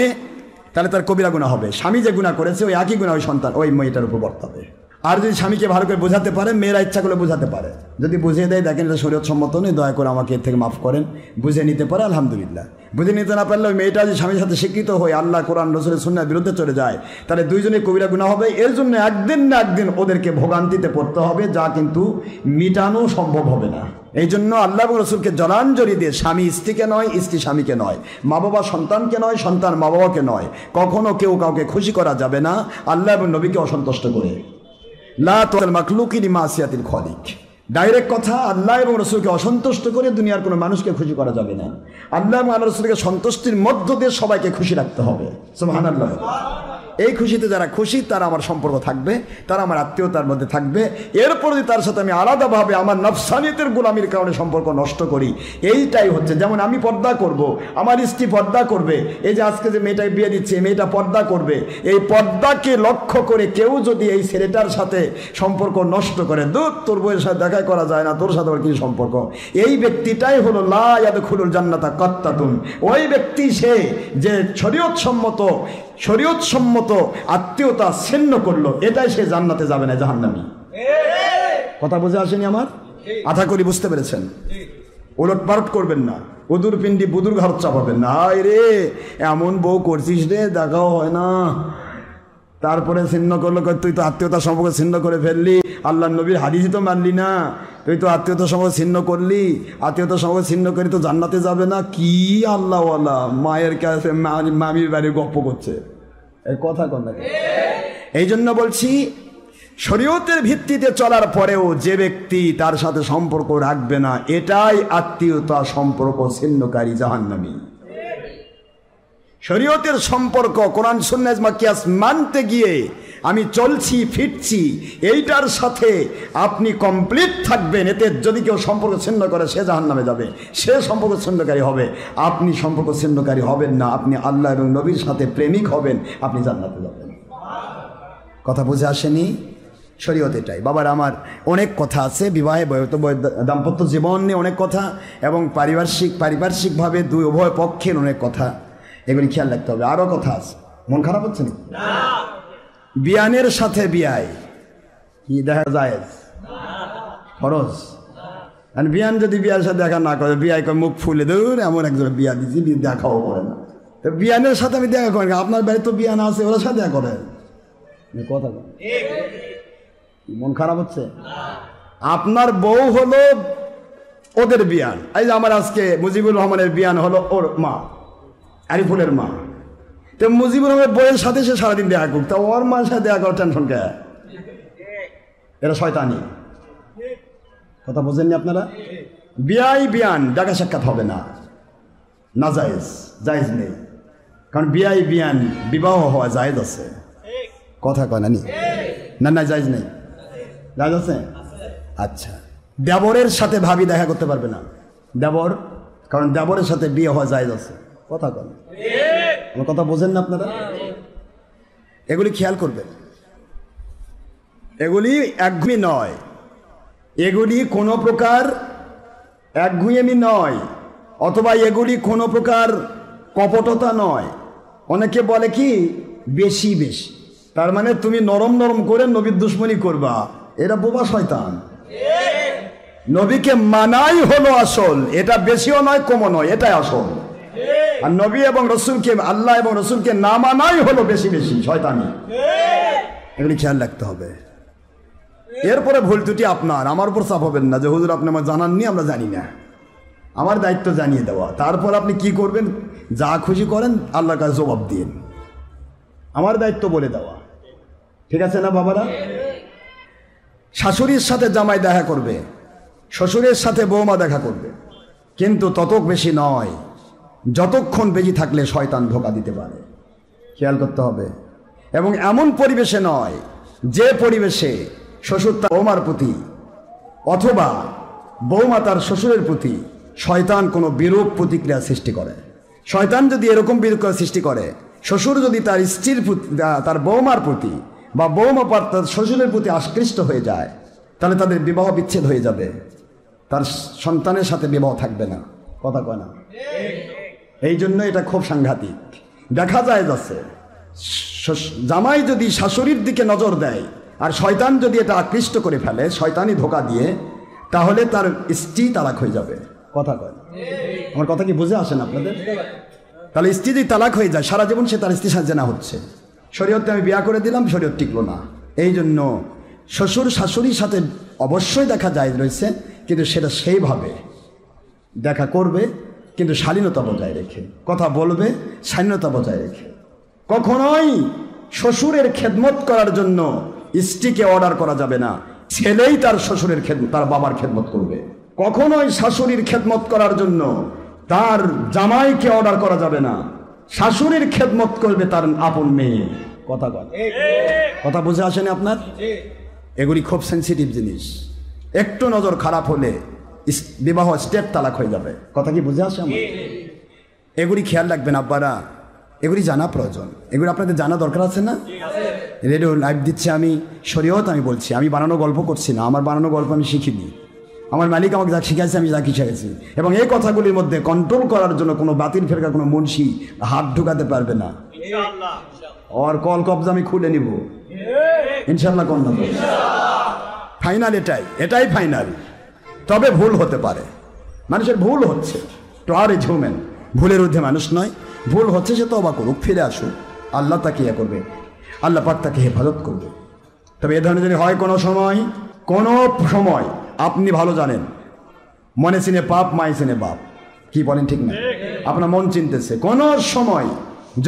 তাহলে তার কবিরা গুনাহ হবে। স্বামী যে গুনাহ করেছে ওই একই গুনাহ ওই সন্তান ওই মেয়েটার উপর বর্তাবে। আর যদি স্বামীকে ভালো করে বোঝাতে পারে, মেয়েরা ইচ্ছা করলে বোঝাতে পারে, যদি বুঝিয়ে দেয় দেখেন এটা শরীয়ত সম্মত নেই, দয়া করে আমাকে এর থেকে মাফ করেন, বুঝে নিতে পারে আলহামদুলিল্লাহ। বুঝে নিতে না পারলে ওই মেয়েটা যদি স্বামীর সাথে শিক্ষিত হয়ে আল্লাহ কোরআন রসুলের সুন্নাহর বিরুদ্ধে চলে যায়, তাহলে দুইজনে কবিরা গুনাহ হবে। এর জন্য একদিন না একদিন ওদেরকে ভোগান্তিতে পড়তে হবে, যা কিন্তু মিটানো সম্ভব হবে না। এই জন্য আল্লাহ এবং রসুলকে জলাঞ্জলি দিয়ে স্বামী স্ত্রীকে নয়, স্ত্রী স্বামীকে নয়, মা বাবা সন্তানকে নয়, সন্তান মা বাবাকে নয়, কখনো কেউ কাউকে খুশি করা যাবে না আল্লাহ এবং নবীকে অসন্তুষ্ট করে। লা তুল মাখলুকিন মাসিয়াতিল খালিক, ডাইরেক্ট কথা, আল্লাহ এবং রসুলকে অসন্তুষ্ট করে দুনিয়ার কোনো মানুষকে খুশি করা যাবে না। আল্লাহ এবং রসুলকে সন্তুষ্টির মধ্য দিয়ে সবাইকে খুশি রাখতে হবে। সুবহানাল্লাহ। এই খুশিতে যারা খুশি তারা আমার সম্পর্ক থাকবে, তারা আমার আত্মীয়তার মধ্যে থাকবে। এরপর যদি তার সাথে আমি আলাদাভাবে আমার নফসানিয়তের গোলামির কারণে সম্পর্ক নষ্ট করি, এইটাই হচ্ছে। যেমন আমি পর্দা করব, আমার স্ত্রী পর্দা করবে। এই যে আজকে যে মেয়েটাকে বিয়ে দিচ্ছে, মেয়েটা পর্দা করবে। এই পর্দাকে লক্ষ্য করে কেউ যদি এই ছেলেটার সাথে সম্পর্ক নষ্ট করে, দূর তোর বউয়ের সাথে দেখা করা যায় না, তোর সাথে আমার কি সম্পর্ক, এই ব্যক্তিটাই হলো লা ইয়াদখুলুল জান্নাতা কাত্তাতুন। ওই ব্যক্তি সে যে শরীয়ত সম্মত আত্মীয়তা ছিন্ন করলো, এটাই সে জান্নাতে যাবে না, জাহান্নামী। কথা বুঝে আসেনি আমার? আশা করি বুঝতে পেরেছেন। ওলট পালট করবেন না, উদুর পিন্ডি বুদুর ঘর চাপাবেন না। হায় রে এমন বউ করছিস রে, দেখাও হয় না, তারপরে ছিন্ন করলো। তুই তো আত্মীয়তার সম্পর্ক ছিন্ন করে ফেললি, আল্লাহ নবীর হাদিসই তো মানলি না, তুই তো আত্মীয়তার সম্পর্ক ছিন্ন করলি, আত্মীয়তার সম্পর্ক ছিন্ন করি তো জান্নাতে যাবে না। কি আল্লাহওয়ালা মায়ের কাছে মামির বাড়ি গপ্প করছে, এর কথা কন না। এই জন্য বলছি শরীয়তের ভিত্তিতে চলার পরেও যে ব্যক্তি তার সাথে সম্পর্ক রাখবে না, এটাই আত্মীয়তা সম্পর্ক ছিন্নকারী, জাহান্নামী। শরীয়তের সম্পর্ক কোরআন সুন্নাহ ইজমা কিয়াস মানতে গিয়ে আমি চলছি ফিরছি, এইটার সাথে আপনি কমপ্লিট থাকবেন। এতে যদি কেউ সম্পর্ক ছিন্ন করে সে জাহান্নামে যাবে, সে সম্পর্ক ছিন্নকারী হবে। আপনি সম্পর্ক ছিন্নকারী হবেন না, আপনি আল্লাহ এবং নবীর সাথে প্রেমিক হবেন, আপনি জান্নাতে যাবেন। কথা বুঝে আসেনি? শরীয়ত এটাই। বাবার আমার অনেক কথা আছে বিবাহে দাম্পত্য জীবন নিয়ে অনেক কথা, এবং পারিপার্শ্বিকভাবে উভয় পক্ষের অনেক কথা, এগুলি খেয়াল রাখতে হবে। আরও কথা আছে। মন খারাপ হচ্ছে না? বিয়ানের সাথে বিয়াই কি দেখা যায় ফরজ? আর বিয়ান যদি বিয়ার সাথে দেখা না করে, বিয়াই করে মুখ ফুলে দূর এমন একজন বিয়া দিচ্ছি, দেখাও করে না। তো বিয়ানের সাথে আমি দেখা করেন, আপনার বাড়ি তো বিয়ান আছে, ওরা সাথে দেখা করেন কথা। মন খারাপ হচ্ছে? আপনার বউ হলো ওদের বিয়ান। এই যে আমার আজকে মুজিবুর রহমানের বিয়ান হলো ওর মা, আরিফুলের মা। তো মুজিবুর রহমানের বউয়ের সাথে সে সারাদিন দেখা করুক, তা ওর মার সাথে দেখা করার টেনশন কে? এরা শয়তানি। কথা বোঝেননি আপনারা? বিয়ান দেখা সাক্ষাৎ হবে না, না জায়েজ নেই। কারণ বিয়ান বিবাহ হওয়া জায়েজ আছে। কথা কয় না? না জায়েজ নেই, জায়েজ আছে। আচ্ছা, দেবরের সাথে ভাবি দেখা করতে পারবে না দেবর, কারণ দেবরের সাথে বিয়ে হওয়া জায়েজ আছে। কথা কয়? আমার কথা বোঝেন না আপনারা? এগুলি খেয়াল করবেন। এগুলি একঘেয়েমি নয়, এগুলি কোনো প্রকার একঘেয়েমি নয়, অথবা এগুলি কোনো প্রকার কপটতা নয়। অনেকে বলে কি বেশি, তার মানে তুমি নরম করে নবীর দুশ্মনী করবা, এটা বোবা শয়তান। নবীকে মানাই হলো আসল, এটা বেশিও নয় কমও নয়, এটাই আসল। আর নবী এবং রসুলকে, আল্লাহ এবং রসুলকে না মানাই হলো বেশি শয়তানি। এগুলি খেয়াল রাখতে হবে। এরপরে ভুল ত্রুটি আপনার, আমার উপর চাপ হবেন না যে হুজুর আপনি আমার জানাননি, আমরা জানি না। আমার দায়িত্ব জানিয়ে দেওয়া, তারপর আপনি কি করবেন যা খুশি করেন, আল্লাহর কাছে জবাব দিন। আমার দায়িত্ব বলে দেওয়া, ঠিক আছে না বাবারা? শাশুড়ির সাথে জামাই দেখা করবে, শ্বশুরের সাথে বৌমা দেখা করবে, কিন্তু তত বেশি নয় যতক্ষণ বেশি থাকলে শয়তান ধোঁকা দিতে পারে। খেয়াল করতে হবে। এবং এমন পরিবেশে নয় যে পরিবেশে শ্বশুর তার বৌমার প্রতি অথবা বৌমা তার শ্বশুরের প্রতি শয়তান কোনো বিরূপ প্রতিক্রিয়া সৃষ্টি করে। শয়তান যদি এরকম বিরূপ সৃষ্টি করে, শ্বশুর যদি তার স্ত্রীর প্রতি, তার বৌমার প্রতি, বা বৌমা তার শ্বশুরের প্রতি আকৃষ্ট হয়ে যায়, তাহলে তাদের বিবাহ বিচ্ছেদ হয়ে যাবে, তার সন্তানের সাথে বিবাহ থাকবে না। কথা কয় না? এই জন্য এটা খুব সাংঘাতিক। দেখা যায় যাচ্ছে জামাই যদি শাশুড়ির দিকে নজর দেয় আর শয়তান যদি এটা আকৃষ্ট করে ফেলে, শয়তানি ধোকা দিয়ে, তাহলে তার স্ত্রী তালাক হয়ে যাবে। কথা কয়? আমার কথা কি বুঝে আসেন আপনাদের? তাহলে স্ত্রী যদি তালাক হয়ে যায়, সারা জীবন সে তার স্ত্রীর সাথে জেনা হচ্ছে। শরীয়তে আমি বিয়া করে দিলাম, শরীয়ত টিকলো না। এই জন্য শ্বশুর শাশুড়ির সাথে অবশ্যই দেখা যায় রয়েছে, কিন্তু সেটা সেইভাবে দেখা করবে, কিন্তু শালীনতা বজায় রেখে কথা বলবে, শালীনতা বজায় রেখে। কখনোই শ্বশুরের খেদমত করার জন্য স্ত্রীকে অর্ডার করা যাবে না, ছেলেই তার শ্বশুরের তার বাবার খেদমত করবে। কখনোই শাশুড়ির খেদমত করার জন্য তার জামাইকে অর্ডার করা যাবে না, শাশুড়ির খেদমত করবে তার আপন মেয়ে। কথা বুঝে আসেনি আপনার? এগুলি খুব সেন্সিটিভ জিনিস। একটু নজর খারাপ হলে বিবাহ স্টেপ তালাক হয়ে যাবে। কথা কি বুঝে আসে আমার? এগুলি খেয়াল রাখবেন আব্বারা, এগুলি জানা প্রয়োজন। এগুলি আপনাদের জানা দরকার আছে না? রেডিও লাইভ দিচ্ছে, আমি শরীয়ত আমি বলছি, আমি বানানো গল্প করছি না। আমার বানানো গল্প আমি শিখিনি, আমার মালিক আমাকে যা শিখাইছে আমি যা শিখেছি। এবং এই কথাগুলির মধ্যে কন্ট্রোল করার জন্য কোনো বাতিল ফেরকা কোনো মুন্সি হাত ঢুকাতে পারবে না। ওর কল কবজা আমি খুলে নিব ইনশাল্লাহ। কোন ফাইনাল এটাই ফাইনাল। তবে ভুল হতে পারে, মানুষের ভুল হচ্ছে, তো আর ইজ হিউম্যান, ভুলের ঊর্ধ্বে মানুষ নয়। ভুল হচ্ছে, সে তওবা করুক, ফিরে আসুক, আল্লাহ তাকে ইয়ে করবে, আল্লাহ পাক তাকে হেফাজত করবে। তবে এ ধরনের যদি হয় কোনো সময় আপনি ভালো জানেন, মনে চিনে পাপ, মায়ে চিনে বাপ, কি বলেন ঠিক না? আপনার মন চিনতেছে। কোনো সময়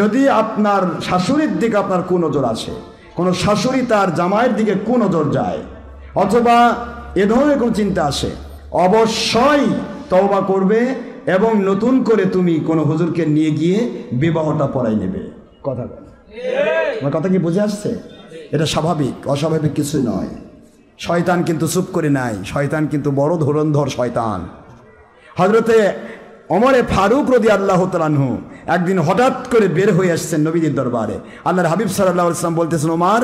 যদি আপনার শাশুড়ির দিকে আপনার কুনজর আসে, কোনো শাশুড়ি তার জামাইয়ের দিকে কুনজর যায়, অথবা এ ধরনের কোনো চিন্তা আসে, অবশ্যই তওবা করবে এবং নতুন করে তুমি কোনো হুজুরকে নিয়ে গিয়ে বিবাহটা পড়াই নেবে। কথা বলে আমার কথা কি বুঝে আসছে? এটা স্বাভাবিক, অস্বাভাবিক কিছু নয়। শয়তান কিন্তু চুপ করে নাই, শয়তান কিন্তু বড় ধরনধর শয়তান। হযরতে ওমরে ফারুক রাদিয়াল্লাহু তাআলা আনহু একদিন হঠাৎ করে বের হয়ে আসছেন নবীজির দরবারে। আল্লাহর হাবিব সাল্লাল্লাহু আলাইহি ওয়াসাল্লাম বলতেছেন, ওমর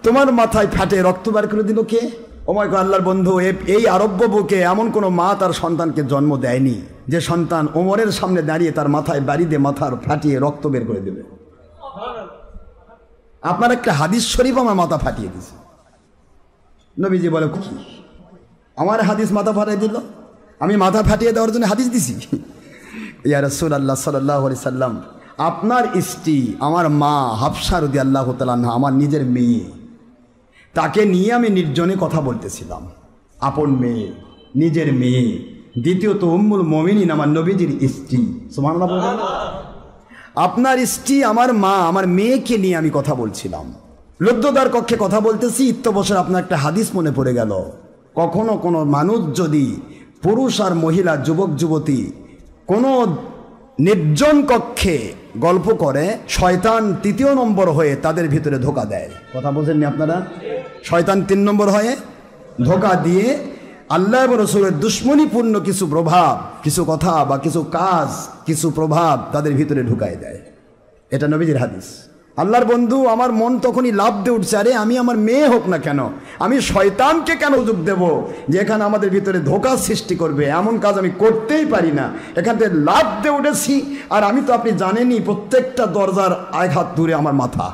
তোমার মাথায় ফাটে রক্ত বার করে দিল কে? ওময় আল্লাহর বন্ধু, এই আরব্য বুকে এমন কোনো মা তার সন্তানকে জন্ম দেয়নি যে সন্তান ওমরের সামনে দাঁড়িয়ে তার মাথায় বাড়ি দিয়ে মাথার ফাটিয়ে রক্ত বের করে দেবে। আপনার একটা হাদিস শরীফ আমার মাথা ফাটিয়ে দিছে। নবীজি বলে, কি আমার হাদিস মাথা ফাটিয়ে দিল? আমি মাথা ফাটিয়ে দেওয়ার জন্য হাদিস দিছি? ইয়া রাসূলুল্লাহ সাল্লাল্লাহু আলাইহি সাল্লাম, আপনার স্ত্রী আমার মা হাফসা রাদিয়াল্লাহু তাআলা আনহা, আমার নিজের মেয়ে, তাকে নিয়ে আমি নির্জনে কথা বলতেছিলাম। আপন মেয়ে, নিজের মেয়ে, দ্বিতীয়ত উম্মুল মুমিনিন আমার নবীজির স্ত্রী। সুবহানাল্লাহ বলবেন না? আপনার স্ত্রী আমার মা, আমার মেয়েকে নিয়ে আমি কথা বলছিলাম, লুব্ধদার কক্ষে কথা বলতেছি। ইত্যবসর আপনার একটা হাদিস মনে পড়ে গেল, কখনো কোনো মানুষ যদি পুরুষ আর মহিলা, যুবক যুবতী কোনো নির্জন কক্ষে গল্প করে, শয়তান তৃতীয় নম্বর হয়ে তাদের ভিতরে ধোঁকা দেয়। কথা বলছেননি আপনারা? শয়তান 3 নম্বর হয়ে ধোঁকা দিয়ে আল্লাহ এবং রাসূলের দুশ্মনীপূর্ণ কিছু প্রভাব, কিছু কথা বা কিছু কাজ, কিছু প্রভাব তাদের ভিতরে ঢুকায় দেয়। এটা নবীজির হাদিস। আল্লাহর বন্ধু, আমার মন তখনই লাফ দিয়ে উঠছে, আরে আমি আমার মেয়ে হোক না কেন, আমি শয়তানকে কেন সুযোগ দেব যে এখানে আমাদের ভিতরে ধোঁকা সৃষ্টি করবে? এমন কাজ আমি করতেই পারি না। এখান থেকে লাফ দিয়ে উঠেছি, আর আমি তো আপনি জানেনই প্রত্যেকটা দরজার 1 হাত দূরে আমার মাথা।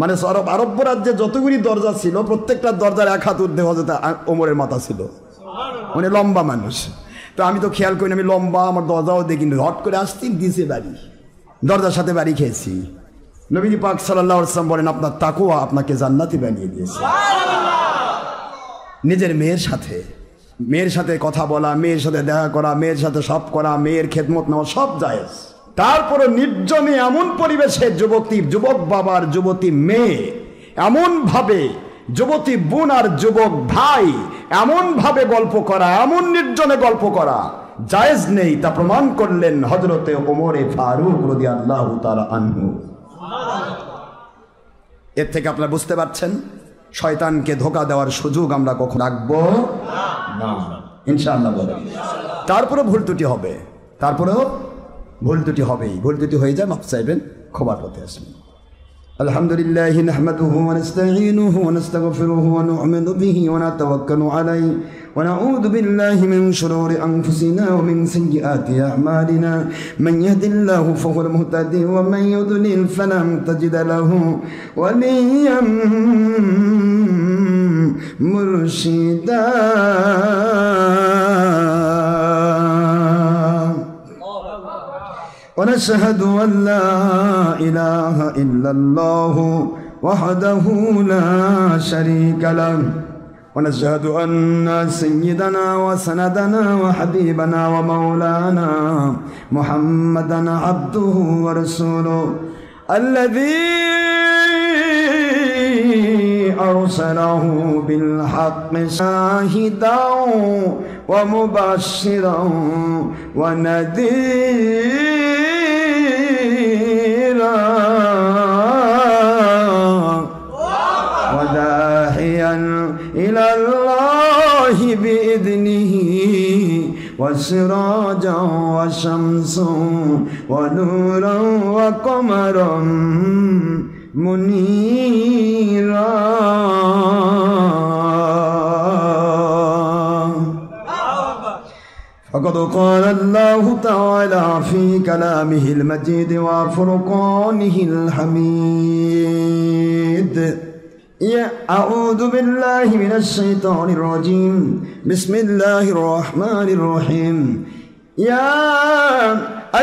মানে আরব্য রাজ্যে যতগুলি দরজা ছিল প্রত্যেকটা দরজার 1 হাত ঊর্ধ্বে হযরত ওমরের মাথা ছিল। মানে লম্বা মানুষ, তো আমি তো খেয়াল করি না, আমি লম্বা, আমার দরজাও দেখিনি, হট করে আসছি, দিছে বাড়ি, দরজার সাথে বাড়ি খেয়েছি। নবীজি পাক সাল্লাল্লাহু আলাইহি ওয়াসাল্লাম বলেন, আপনার তাকওয়া আপনাকে জান্নাতি বানিয়ে দিয়েছে। নিজের মেয়ের সাথে কথা বলা, মেয়ের সাথে দেখা করা, মেয়ের সাথে সব করা, মেয়ের খেদমত নেওয়া সব জায়েজ। তারপরে নির্জনে এমন পরিবেশে যুবক বাবার যুবতী মেয়ে, এমনভাবে যুবতী বোন আর যুবক ভাই এমনভাবে গল্প করা, এমন নির্জনে গল্প করা জায়েজ নেই। তা প্রমাণ করলেন হযরতে ওমরে ফারুক রাদিয়াল্লাহু তাআলা আনহু। এর থেকে আপনারা বুঝতে পারছেন শয়তানকে ধোঁকা দেওয়ার সুযোগ আমরা কখন রাখবো না, ইনশাআল্লাহ বলেন। তারপরে ভুল ত্রুটি হবে, তারপরেও ভুল ত্রুটি হবেই। ভুল ত্রুটি হয়ে যায়, মাফ চাইবেন, ক্ষমার পথে আসবেন। আলহামদুলিল্লাহি নাহমাদুহু ওয়া নাস্তাঈনুহু ওয়া নাস্তাগফিরুহু ওয়া নু'মিনু বিহি ওয়া নাতাওয়াক্কালু আলাইহি ওয়া নাউযু বিল্লাহি মিন শুরুরি আনফুসিনা ওয়া মিন সাইয়্যাতি আ'মালিনা মান ইয়াহদিল্লাহু ফাহুয়াল মুহতাদি ওয়া মান ইউদ্লিল ফালান তাজিদ লাহু ওয়ালিয়্যান মুরশিদা। ونشهد أن لا إله إلا الله وحده لا شريك له ونشهد أن سيدنا وسندنا وحبيبنا ومولانا محمدا عبده ورسوله الذي أرسله بالحق شاهدا ومبشرا ونذيرا وداعيا إلى الله بإذنه وسراجا وشمسا ونورا وقمرا منيرا. فقد قال الله تعالى في كلامه المجيد وفرقانه الحميد. أعوذ بالله من الشيطان الرجيم. بسم الله الرحمن الرحيم. يا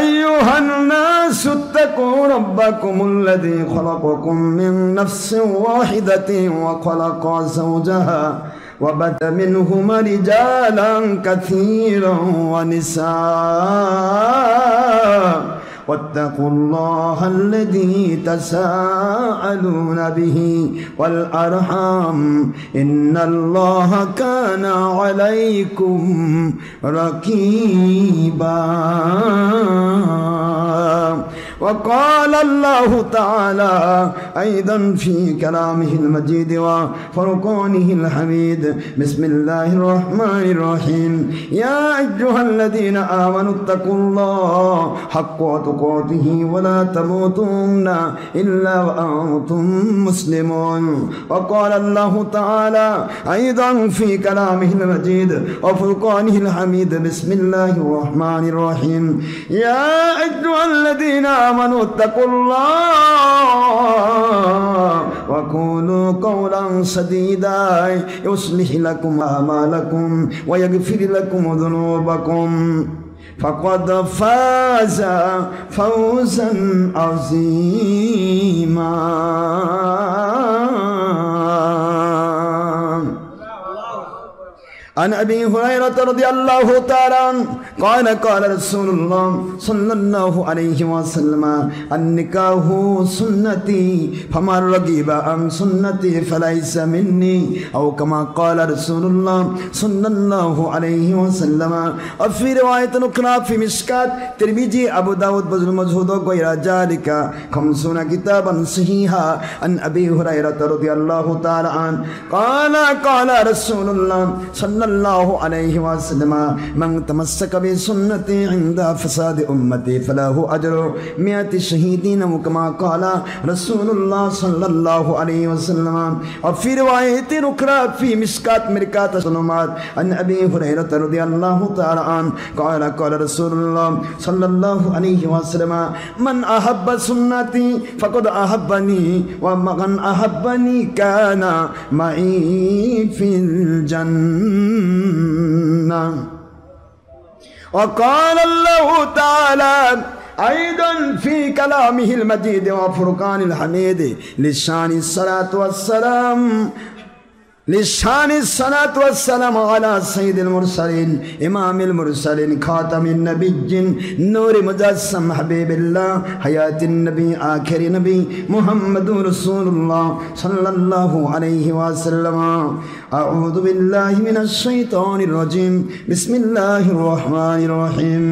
أيها الناس اتقوا ربكم الذي خلقكم من نفس واحدة وخلق زوجها وبث منهما رجالا كثيرا ونساء واتقوا الله الذي تساءلون به والأرحام إن الله كان عليكم رقيبا. وقال الله تعالى أيضا في كلامه المجيد وفرقانه الحميد بسم الله الرحمن الرحيم يا أيها الذين آمنوا اتقوا الله حق تقاته ولا تموتن إلا وأنتم مسلمون وقال الله تعالى أيضا في كلامه المجيد وفرقانه الحميد بسم الله الرحمن الرحيم يا أيها الذين آمنوا اتقوا الله وقولوا قولا سديدا يصلح لكم أعمالكم ويغفر لكم ذنوبكم فقد فاز فوزا عظيما عن أبي هريرة رضي الله تعالى عنه قال قال رسول الله صلى الله عليه وسلم النكاح سنتي فمن رغب عن سنتي فليس مني أو كما قال رسول الله صلى الله عليه وسلم. وفي رواية أخرى في مشكات ترمذي أبو داود بذل مجهود وغير ذلك 50 كتابا صحيحا عن أبي هريرة رضي الله تعالى عنه قال قال رسول الله صلى الله عليه وسلم من تمسك بسنتي عند فساد أمتي فله أجر 100 شهيدين وكما قال رسول الله صلى الله عليه وسلم. وفي رواية أخرى في مشكات مركات الظلمات عن أبي هريرة رضي الله تعالى عنه قال قال رسول الله صلى الله عليه وسلم من أحب سنتي فقد أحبني ومن أحبني كان معي في الجنة. وقال الله تعالى أيضا في كلامه المجيد وفرقان الحميد لشان الصلاة والسلام لشان الصلاة والسلام على سيد المرسلين إمام المرسلين خاتم النبيين نور مجسم حبيب الله حياة النبي آخر نبي محمد رسول الله صلى الله عليه وسلم. أعوذ بالله من الشيطان الرجيم بسم الله الرحمن الرحيم.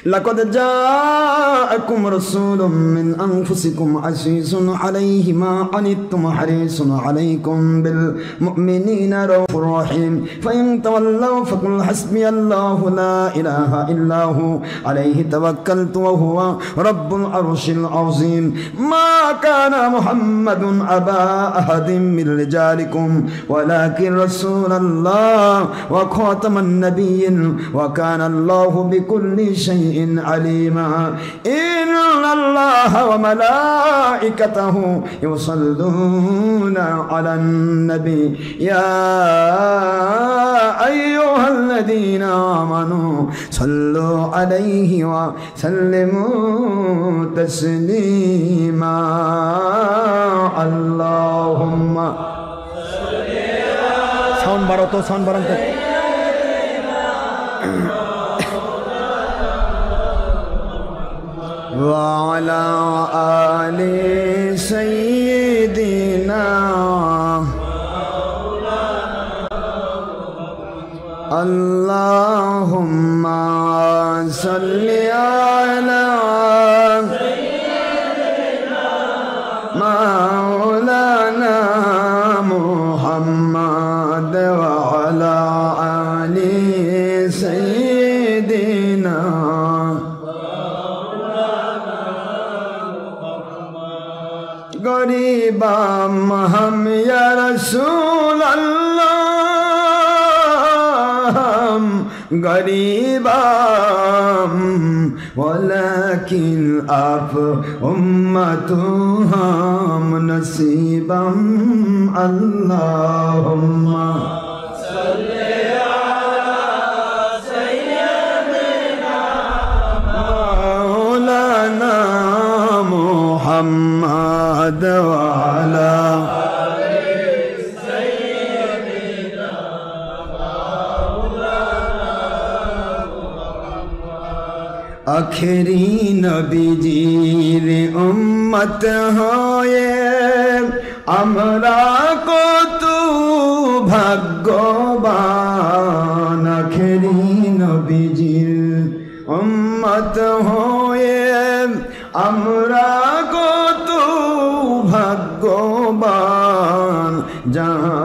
لقد جاءكم رسول من أنفسكم عزيز عليه ما عنتم حريص عليكم بالمؤمنين رؤوف رحيم فإن تولوا فقل حسبي الله لا إله إلا هو عليه توكلت وهو رب العرش العظيم. ما كان محمد أبا أحد من رجالكم ولكن رسول الله وخاتم النبيين وكان الله بكل شيء عليما. إن الله وملائكته يصلون على النبي يا أيها الذين آمنوا صلوا عليه وسلموا تسليما. اللهم সাউন্ড বাড়াতো সাউন্ড বাড়াতো وعلى آل سيدنا اللهم صل على سيدنا مولانا محمد وعلى آل سيدنا गरीबाम हम या रसूल अल्लाह गरीबाम वलाकिन आप उम्मतु हम नसीबम अल्लाहुम्मा सल्ली अला सय्यिदिना मौलाना मुहम्मद वाला आखिरी नबीजीर उम्मत होए আমরা কত ভাগ্যবান আখেরি নবীজির উম্মত হয়ে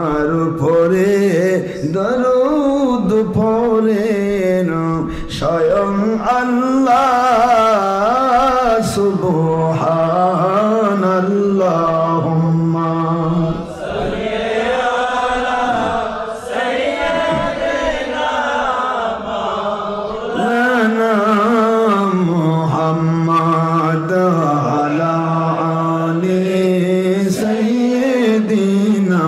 আমার উপরে দরুদ পড়েন স্বয়ং আল্লাহ সুবহানাল্লাহুম্মা মুহাম্মদ আলা আলি সাইয়্যিদিনা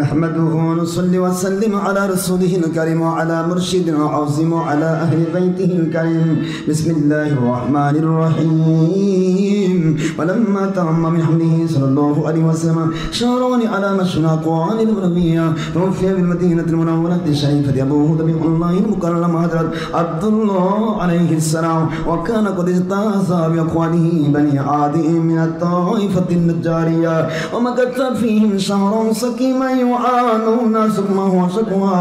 نحمده ونصلي وسلم على رسوله الكريم وعلى مرشدنا العظيم وعلى أهل بيته الكريم بسم الله الرحمن الرحيم ولما تم من حمله صلى الله عليه وسلم شهران على مشنا قوان الأمرية توفي بالمدينة المنورة الشريفة أبوه ذبيح الله المكرم حضرت عبد الله عليه السلام وكان قد اجتاز بأقواله بني عادي من الطائفة النجارية ومكث فيهم شهرا سكيما يعانون سقمه وشكوى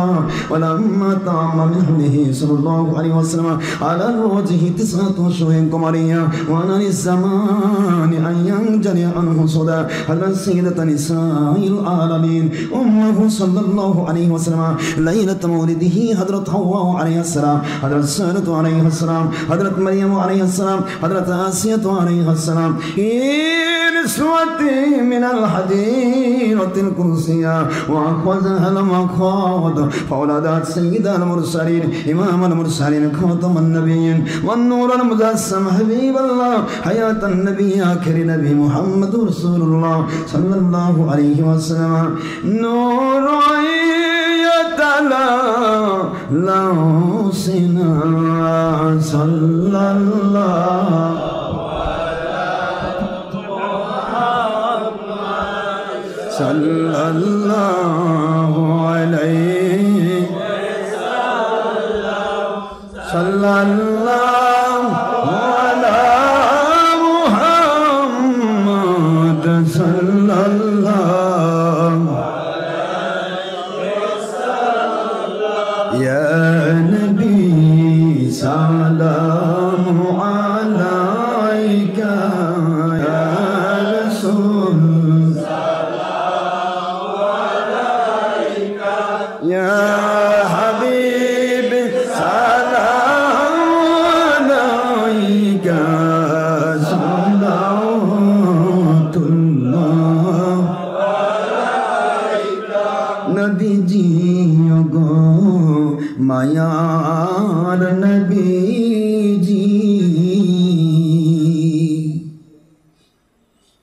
ولما تم من حمله صلى الله عليه وسلم على الوجه 9 أشهر قمرية وأنا للزمان أن ينجلي عنه صدى على سيدة نساء العالمين أمه صلى الله عليه وسلم ليلة مولده حضرت حواء عليه السلام حضرت سارة عليه السلام حضرت مريم عليه السلام حضرت آسية عليه السلام نسوة من الحديرة الكرسية وأخوذها المخاض فولدت سيد المرسلين إمام المرسلين خاتم النبيين والنور المجسم حبيب الله حياة النبي آخر نبي محمد رسول الله صلى الله عليه وسلم نور يتلا لو سنا صلى الله صلى الله عليه صلى الله على محمد صلى الله يا نبي سلام عليك يا رسول يا حبيب سلام عليك صلوات الله نبي جي গো মায়ার নবীজি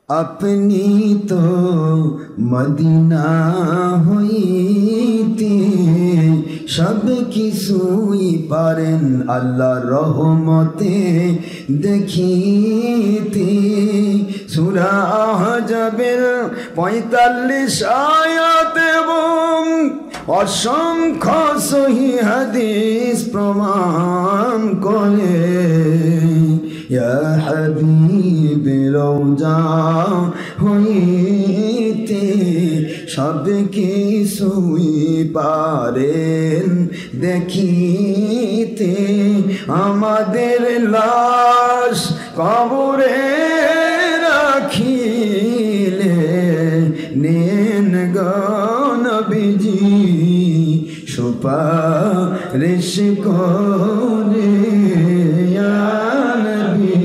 আপনি তো মদিনা হইতে সব কিছুই পারেন আল্লাহ রহমতে দেখিতে সূরা আহজাবের 45 আয়াত এবং অসংখ্য সহিহ হাদিস প্রমাণ করে ইয়া হাবিব রওজা হইতে সব কিছুই পারেন দেখিতে আমাদের লাশ কবরে রাখিলে নেন গো নবীজি সুপারিশ করে ইয়া নবী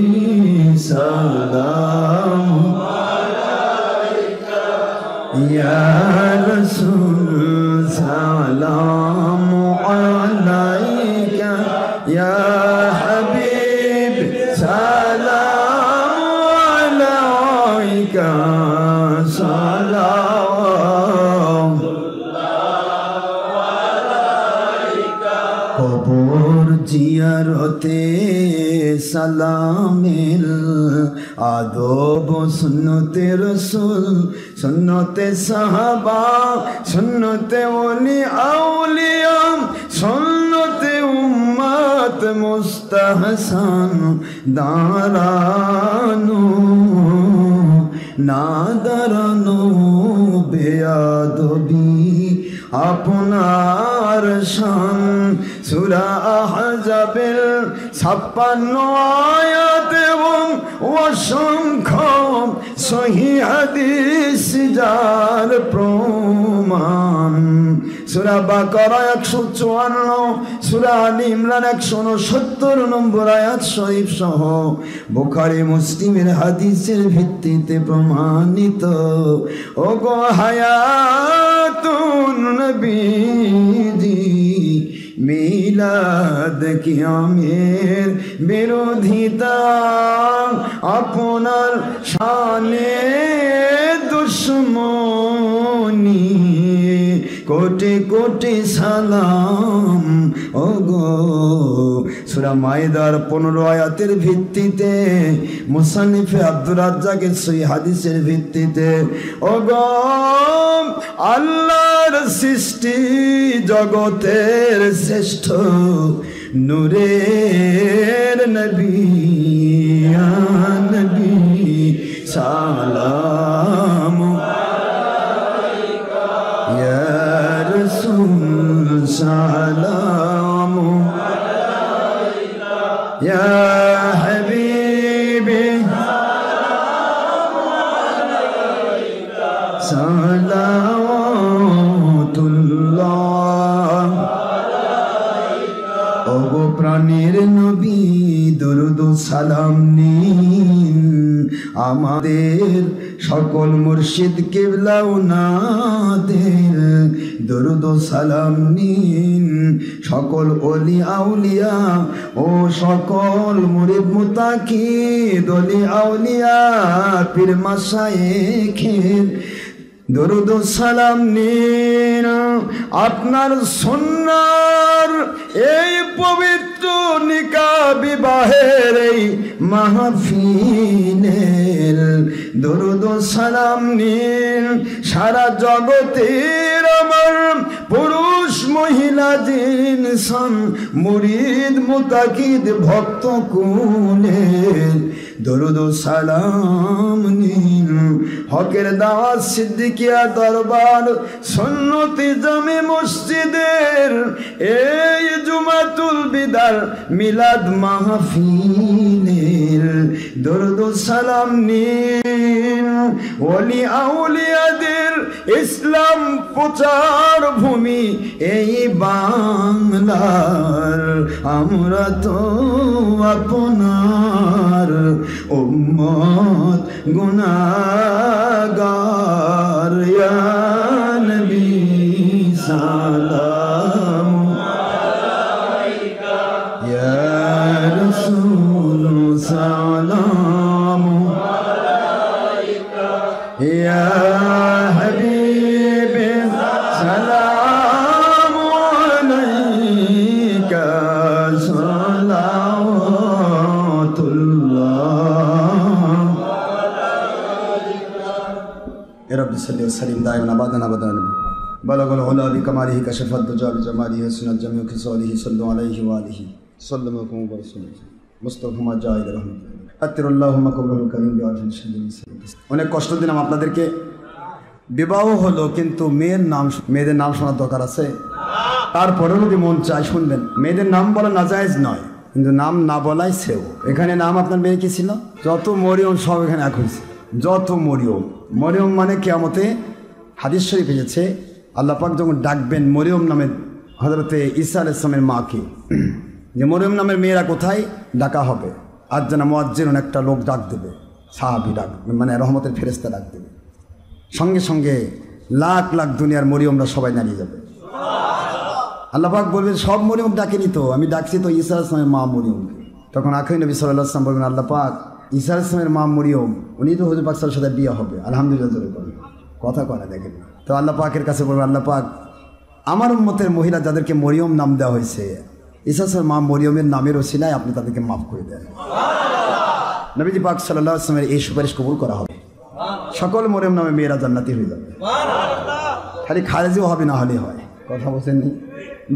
সালাম আলাইকা ইয়া রাসূল সালাম আলাইকা ইয়া হাবিব সালাম আলাইকা সালাম কবর জিয়ারতে সালামের আদব সুন্নতে রসুল সুন্নতে সাহাবা সুন্নতে ওলি আউলিয়া সুন্নতে উম্মত মুস্তাহসান দাঁড়ানো না দাঁড়ানো বেয়াদবি আপনার আল্লাহর শান সূরা আহজাবের 56 আয়াত এবং অসংখ্য সহিহ হাদিস যার প্রমাণ। সূরা বাকারা 154, সূরা আলে ইমরান 169 নম্বর আয়াত শরীফ সহ বুখারী মুসলিমের হাদিসের ভিত্তিতে প্রমাণিত। ওগো হায়াতুন নবীজি মিলাদ কিয়ামের বিরোধিতা আপনার শানে দুশ্মনী কোটি কোটি সালাম। ওগো সূরা মাইদার 15 আয়াতের ভিত্তিতে মুসান্নিফে আব্দুর রাজ্জাকের সহিহ হাদিসের ভিত্তিতে ওগো আল্লাহর সৃষ্টি জগতের শ্রেষ্ঠ নূরের নবী ইয়া নবী সালাম ইয়া রাসূল সালাম ইয়া হাবিবি সালাওয়াতুল্লাহ। ওগো প্রাণের নবী দরুদ ও সালাম নিন আমাদের সকল মুর্শিদ কিবলা ওনাদের দরুদ ও সালাম নিন সকল ওলি আউলিয়া ও সকল মুরিদ মুতাকিদ ওলি আউলিয়া পীর মাশায়েখের দরুদ ও সালাম নিন আপনার সুন্নাহর এই পবিত্র নিকাহ বিবাহের এই মাহফিলের দরুদ ও সালাম নিন সারা জগতের আমার পুরুষ মহিলা জিনসান মুরিদ মুতাকিদ ভক্ত কুলের দরুদ ও সালাম নিন হকের দাওয়াত সিদ্দিকিয়া দরবার সুন্নতি জামে মসজিদের এই জুমাতুল বিদার মিলাদ মাহফিলের দরুদ ও সালাম নিন ওলি আউলিয়াদের ইসলাম প্রচার ভূমি এই বাংলার আমরা তো আপনার উম্মত গুনাহগার ইয়া নবী সালাম আলাইকা ইয়া রাসূল সালাম আলাইকা ইয়া হাবিবি সালাম আলাইকা رب صل وسلم دائما ابدا ابدا بلغ العلا بكماله كشف الدجى بجماله حسن الجميع خصاله صلوا عليه واله صلى الله عليه وسلم مصطفى ما جاء الى رحمه اتر اللهم قبل الكريم بعرف الشهيد অনেক কষ্ট দিলাম আপনাদেরকে বিবাহ হলো কিন্তু মেয়েদের নাম শোনার দরকার আছে তারপরেও যদি মন চায় শুনবেন মেয়েদের নাম বলা নাজায়েজ নয় কিন্তু নাম না বলাই সেও এখানে নাম আপনার মেয়ে কি ছিল যত মরিয়ম সব এখানে এক হয়েছে যত মরিয়ম মানে কিয়ামতে হাদিস শরীফ এসেছে আল্লাহ পাক যখন ডাকবেন মরিয়ম নামের হযরতে ঈসা আলাইহিস সালামের মাকে যে মরিয়ম নামের মেয়েরা কোথায় ডাকা হবে আজ যেন মুয়াজ্জিন একটা লোক ডাক দেবে সাহাবী ডাক মানে রহমতের ফেরেশতা ডাক দেবে সঙ্গে সঙ্গে লাখ লাখ দুনিয়ার মরিয়মরা সবাই দাঁড়িয়ে যাবে আল্লাহ পাক বলবেন সব মরিয়ম ডাকেনি তো আমি ডাকছি তো ঈসা আলাইহিস সালামের মা মরিয়মকে তখন আখির নবী সাল্লাল্লাহু আলাইহি ওয়াসাল্লাম বলবেন আল্লাহ পাক ঈসা আলাইহিস সালামের মা মরিয়ম উনি তো হুজুর পাক সাল্লাল্লাহু আলাইহি ওয়াসাল্লামের সাথে বিয়ে হবে আলহামদুলিল্লাহ জোরে বলেন কথা কয় না দেখেন তো আল্লাহ পাকের কাছে বলবেন আল্লাহ পাক আমার উম্মতের মহিলা যাদেরকে মরিয়ম নাম দেওয়া হয়েছে ঈসা আলাইহিস সালামের মা মরিয়মের নামের ওসিলায় আপনি তাদেরকে মাফ করে দেন সুবহানাল্লাহ নবীজি পাক সাল্লাল্লাহু আলাইহি ওয়াসাল্লামের এই সুপারিশ কবুল করা হবে সকল মরিয়ম নামে মেয়েরা জান্নাতি হয়ে যাবে সুবহানাল্লাহ খালি খারেজিও হবে না হলে হয় কথা বলেননি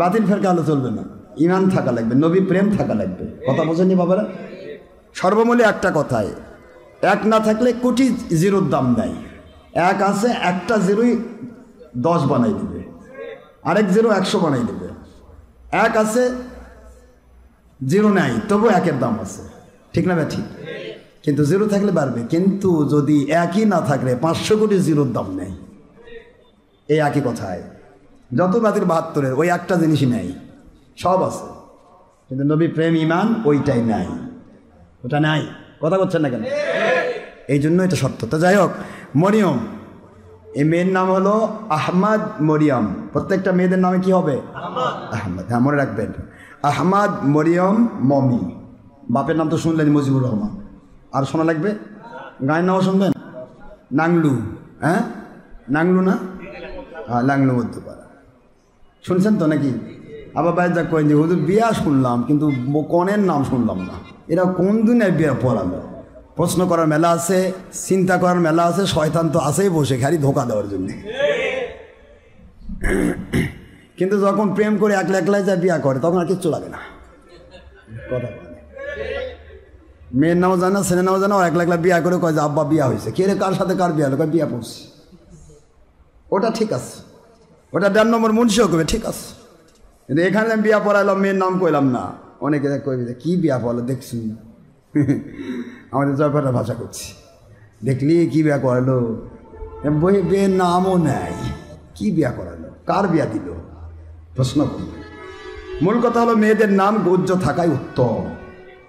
বাতিল ফেরকা হলে চলবে না ঈমান থাকা লাগবে নবী প্রেম থাকা লাগবে কথা বোঝেননি বাবারা সর্বমূল্যে একটা কথায় এক না থাকলে কোটি জিরোর দাম দেয় এক আছে একটা জিরোই 10 বানাই দিবে আরেক জিরো 100 বানাই দেবে এক আছে, জিরো নাই, তবু একের দাম আছে, ঠিক না? ঠিক। কিন্তু জিরো থাকলে বাড়বে, কিন্তু যদি একই না থাকলে 500 কোটি জিরোর দাম নেই। এই একই কথায় যত বাতিল 72-এর ওই একটা জিনিসই নেই, সব আছে, কিন্তু নবী প্রেম ইমান ওইটাই নাই, ওটা নাই। কথা বলছেন না কেন? এই জন্য এটা সত্য। তো যাই হোক, মরিয়ম, এই মেয়ের নাম হলো আহমদ মরিয়ম। প্রত্যেকটা মেয়েদের নামে কি হবে? আহমদ। হ্যাঁ, মনে রাখবেন, আহমদ মরিয়ম মমি। বাপের নাম তো শুনলেন, মুজিবুর রহমান। আর শোনা লাগবে, গায়ের নামও শুনবেন, নাংলু। হ্যাঁ, নাংলু না? হ্যাঁ, লাংলু মধ্যপাড়া শুনছেন তো নাকি? আবার বাইরে যা করেন যে হুজুর বিয়া শুনলাম, কিন্তু কনের নাম শুনলাম না। এরা কোন দুনিয়ায় বিয়া পড়ালো? প্রশ্ন করার মেলা আছে, চিন্তা করার মেলা আছে, শয়তান তো আছেই বসে খালি ধোকা দেওয়ার জন্য। কিন্তু যখন প্রেম করে একলা একলাই যা বিয়া করে, তখন আর কিচ্ছু লাগে না। কথা বলে মেয়ের নামও জানা, ছেলের নামও জানা, একলা একলা বিয়া করে কয় যে আব্বা বিয়া হয়েছে। কে রে, কার সাথে কার বিয়া হলো? কয় বিয়া পড়ছি। ওটা ঠিক আছে, ওটা 1.5 নম্বর মুন্সিও করবে, ঠিক আছে। কিন্তু এখানে আমি বিয়া পড়াইলাম, মেয়ের নাম কইলাম না। অনেকে কইবে যে কী বিয়া পড়ালো দেখছি, আমাদের জয়পাড়ার ভাষা করছি, দেখলি কি বিয়া করালো, বই বিয়ের নামও নেয়, কি বিয়া করালো, কার বিয়া দিল, প্রশ্ন করবে। মূল কথা হলো মেয়েদের নাম উজ্জ থাকাই উত্তম।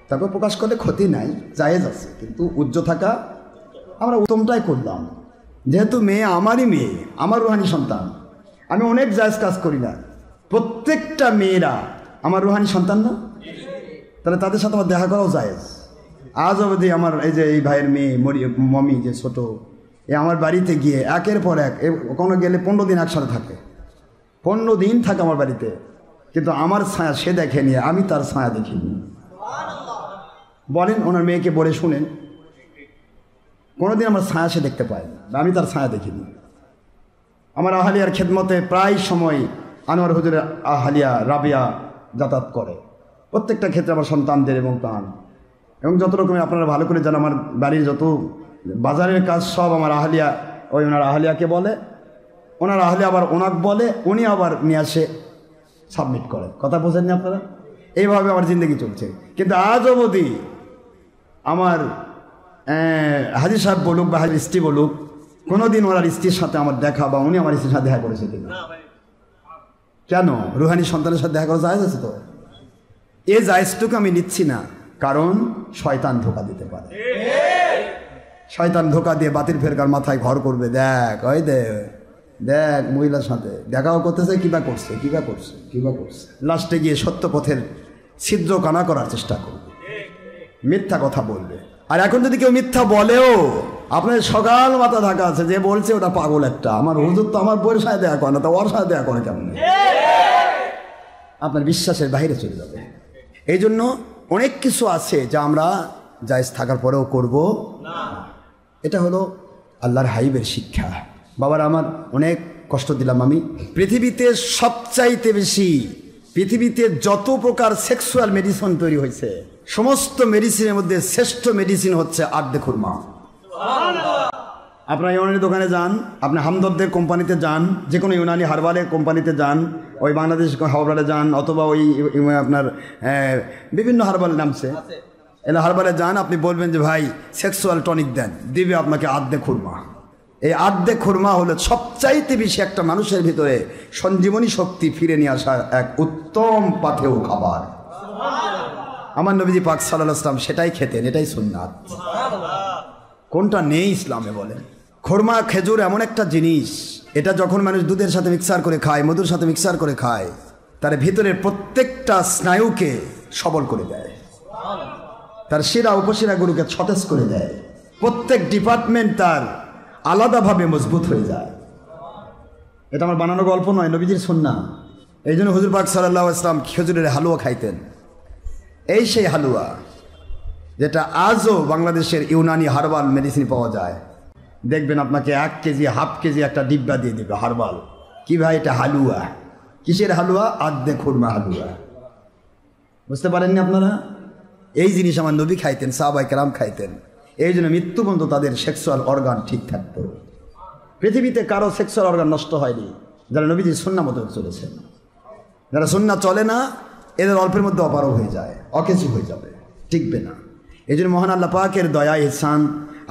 তারপর প্রকাশ করলে ক্ষতি নাই, জায়েজ আছে, কিন্তু উজ্জ থাকা আমরা উত্তমটাই করলাম। যেহেতু মেয়ে আমারই মেয়ে, আমার রুহানি সন্তান, আমি অনেক জায়েজ কাজ করি না। প্রত্যেকটা মেয়েরা আমার রুহানি সন্তান না? তাহলে তাদের সাথে আমার দেখা করাও জায়েজ। আজ অবধি আমার এই যে এই ভাইয়ের মেয়ে মমি যে ছোট, এ আমার বাড়িতে গিয়ে একের পর এক, কোনো গেলে 15 দিন একসাথে থাকে, 15 দিন থাকে আমার বাড়িতে, কিন্তু আমার ছায়া সে দেখেনি, আমি তার ছায়া দেখিনি। বলেন, ওনার মেয়েকে বলে শুনেন, কোনোদিন আমার ছায়া সে দেখতে পায় না, আমি তার ছায়া দেখিনি। আমার আহালিয়ার খেদমতে প্রায় সময় আনোয়ার হুজুরের আহালিয়া রাবিয়া যাতায়াত করে, প্রত্যেকটা ক্ষেত্রে আমার সন্তানদের এবং তান, এবং যত রকমের আপনারা ভালো করে জানেন, আমার বাড়ির যত বাজারের কাজ সব আমার আহালিয়া, ওই ওনার আহালিয়াকে বলে, ওনার আহালিয়া আবার ওনাকে বলে, উনি আবার নিয়ে আসে সাবমিট করে। কথা বোঝেননি আপনারা? এইভাবে আমার জিন্দগি চলছে। কিন্তু আজ অবধি আমার হাজি সাহেব বলুক বা হাজির স্ত্রী বলুক, কোনোদিন ওনার স্ত্রীর সাথে আমার দেখা বা উনি আমার স্ত্রীর সাথে দেখা করেছে কিনা? কেন? রুহানি সন্তানের সাথে দেখা করা জায়েজ আছে তো? এই জায়েজটুকু আমি নিচ্ছি না, কারণ শয়তান ধোকা দিতে পারে। শয়তান ধোকা দিয়ে বাতিল ফেরকার মাথায় ঘর করবে, দেখ ওই দেখ মহিলার সাথে দেখাও করতেছে, কিবা করছে, লাস্টে গিয়ে সত্য পথের ছিদ্র কানা করার চেষ্টা করবে, মিথ্যা কথা বলবে। আর এখন যদি কেউ মিথ্যা বলেও, আপনার সকাল মাথা ঢাকা আছে, যে বলছে ওটা পাগল একটা, আমার হুজুর তো আমার বইয়ের সাথে দেখা করে না, তা ওর সাথে দেখা করে কেমন? আপনার বিশ্বাসের বাইরে চলে যাবে। এই জন্য অনেক কিছু আছে যা আমরা জায়েজ থাকার পরেও করব না। এটা হলো আল্লাহর হাবিবের শিক্ষা। বাবারা আমার, অনেক কষ্ট দিলাম আমি। পৃথিবীতে সবচাইতে বেশি, পৃথিবীতে যত প্রকার সেক্সুয়াল মেডিসিন তৈরি হয়েছে, সমস্ত মেডিসিনের মধ্যে শ্রেষ্ঠ মেডিসিন হচ্ছে আদ্দে খুরমা। আপনার ইউনানি দোকানে যান, আপনি হামদর্দের কোম্পানিতে যান, যে কোনো ইউনানি হারবালের কোম্পানিতে যান, ওই বাংলাদেশ হারবালে যান, অথবা ওই আপনার বিভিন্ন হারবাল নামছে, এলা হারবালে যান, আপনি বলবেন যে ভাই সেক্সুয়াল টনিক দেন, দিবে আপনাকে আদ্দে খুরমা। এই আদ্দে খুরমা হলো সবচাইতে বেশি একটা মানুষের ভিতরে সঞ্জীবনী শক্তি ফিরে নিয়ে আসার এক উত্তম পাথেয় খাবার। আমার নবীজি পাক সাল্লাল্লাহু আলাইহি ওয়াসাল্লাম সেটাই খেতেন, এটাই সুন্নাত। কোনটা নেই ইসলামে বলেন? খুরমা, খেজুর এমন একটা জিনিস, এটা যখন মানুষ দুধের সাথে মিক্সার করে খায়, মধুর সাথে মিক্সার করে খায়, তার ভিতরের প্রত্যেকটা স্নায়ুকে সবল করে দেয়, তার শিরা উপশিরাগুলোকে সতেজ করে দেয়, প্রত্যেক ডিপার্টমেন্ট তার আলাদাভাবে মজবুত হয়ে যায়। এটা আমার বানানো গল্প নয়, নবীজির সুন্নাহ। এই জন্য হুজুর পাক সাল্লাল্লাহু আলাইহি ওয়াসাল্লাম খেজুরের হালুয়া খাইতেন। এই সেই হালুয়া যেটা আজও বাংলাদেশের ইউনানি হার্বাল মেডিসিন পাওয়া যায়। দেখবেন আপনাকে 1 কেজি, হাফ কেজি একটা ডিব্বা দিয়ে দেবে হার্বাল। কি ভাই, এটা হালুয়া। কিসের হালুয়া? আদ্দে খুরমা হালুয়া। বুঝতে পারেননি আপনারা? এই জিনিস আমার নবী খাইতেন, সাহাবায়ে কেরাম খাইতেন। এই জন্য মৃত্যু পর্যন্ত তাদের সেক্সুয়াল অর্গান ঠিক থাকতো। পৃথিবীতে কারো সেক্সুয়াল অর্গান নষ্ট হয়নি যারা নবীজির সুন্নাহ মতো চলেছেন। যারা সুন্নাহ চলে না এদের অল্পের মধ্যে অপারগ হয়ে যায়, অকেচি হয়ে যাবে, টিকবে না। এই জন্য মহান আল্লাহ পাকের দয়া ইহসান,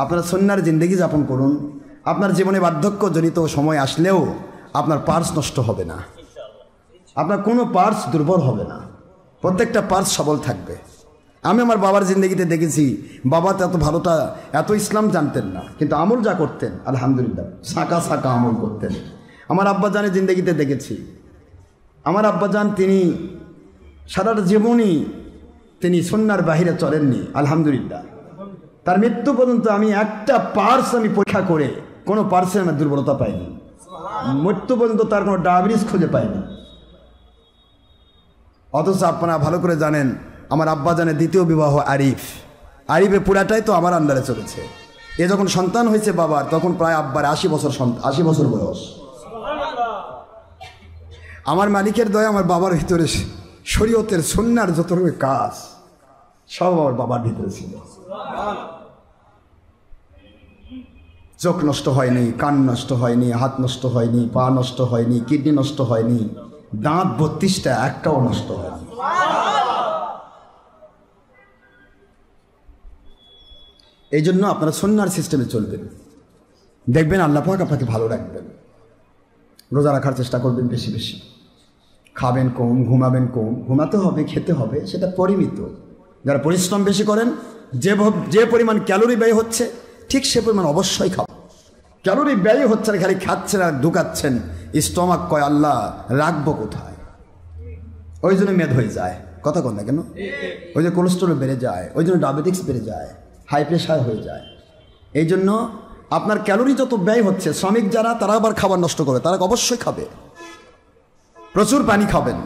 আপনারা সুন্নাহর জিন্দেগি যাপন করুন। আপনার জীবনে বার্ধক্যজনিত সময় আসলেও আপনার পার্স নষ্ট হবে না, আপনার কোনো পার্স দুর্বল হবে না, প্রত্যেকটা পার্স সবল থাকবে। আমি আমার বাবার জিন্দগিতে দেখেছি, বাবা তো এত ভালোটা, এত ইসলাম জানতেন না, কিন্তু আমল যা করতেন আলহামদুলিল্লাহ সাকা সাকা আমল করতেন। আমার আব্বাজানের জিন্দগিতে দেখেছি, আমার আব্বাজান তিনি সারাটা জীবনই তিনি সুন্নাহর বাহিরে চলেননি আলহামদুলিল্লাহ। তার মৃত্যু পর্যন্ত আমি একটা পার্স আমি পরীক্ষা করে কোনো পার্সে আমার দুর্বলতা পাইনি, মৃত্যু পর্যন্ত তার কোনো ডায়াবেটিস খুঁজে পাইনি। অথচ আপনারা ভালো করে জানেন আমার আব্বাজানের দ্বিতীয় বিবাহ আরিফে পুরাটাই তো আমার আন্ডারে চলেছে। এ যখন সন্তান হয়েছে বাবার, তখন প্রায় আব্বার 80 বছর বয়স। আমার মালিকের দয়া আমার বাবার ভিতরে শরীয়তের সুন্নাহর যত রকমের কাজ সব আমার বাবার ভিতরে ছিল। চোখ নষ্ট হয়নি, কান নষ্ট হয়নি, হাত নষ্ট হয়নি, পা নষ্ট হয়নি, কিডনি নষ্ট হয়নি, দাঁত 32টা একটাও নষ্ট হয়নি। এই জন্য আপনারা সুন্নাহর সিস্টেমে চলবেন, দেখবেন আল্লাহ পাক আপনাকে ভালো রাখবেন। রোজা রাখার চেষ্টা করবেন বেশি বেশি, খাবেন কম, ঘুমাবেন কম, ঘুমাতে হবে, খেতে হবে, সেটা পরিমিত। যারা পরিশ্রম বেশি করেন, যে পরিমাণ ক্যালোরি ব্যয় হচ্ছে ঠিক সে পরিমাণ অবশ্যই খাবেন। ক্যালোরি ব্যয় হচ্ছে না, খালি খাচ্ছেন আর ঢুকাচ্ছেন, স্টমাক কয় আল্লাহ রাখবো কোথায়, ওই জন্য মেদ হয়ে যায়। কথা কন না কেন? ওই যে কোলেস্ট্রল বেড়ে যায়, ওই জন্য ডায়াবেটিক্স বেড়ে যায়, হাই প্রেশার হয়ে যায়। এই জন্য আপনার ক্যালোরি যত ব্যয় হচ্ছে, শ্রমিক যারা তারা আবার খাবার নষ্ট করে, তারা অবশ্যই খাবে। প্রচুর পানি খাবেন,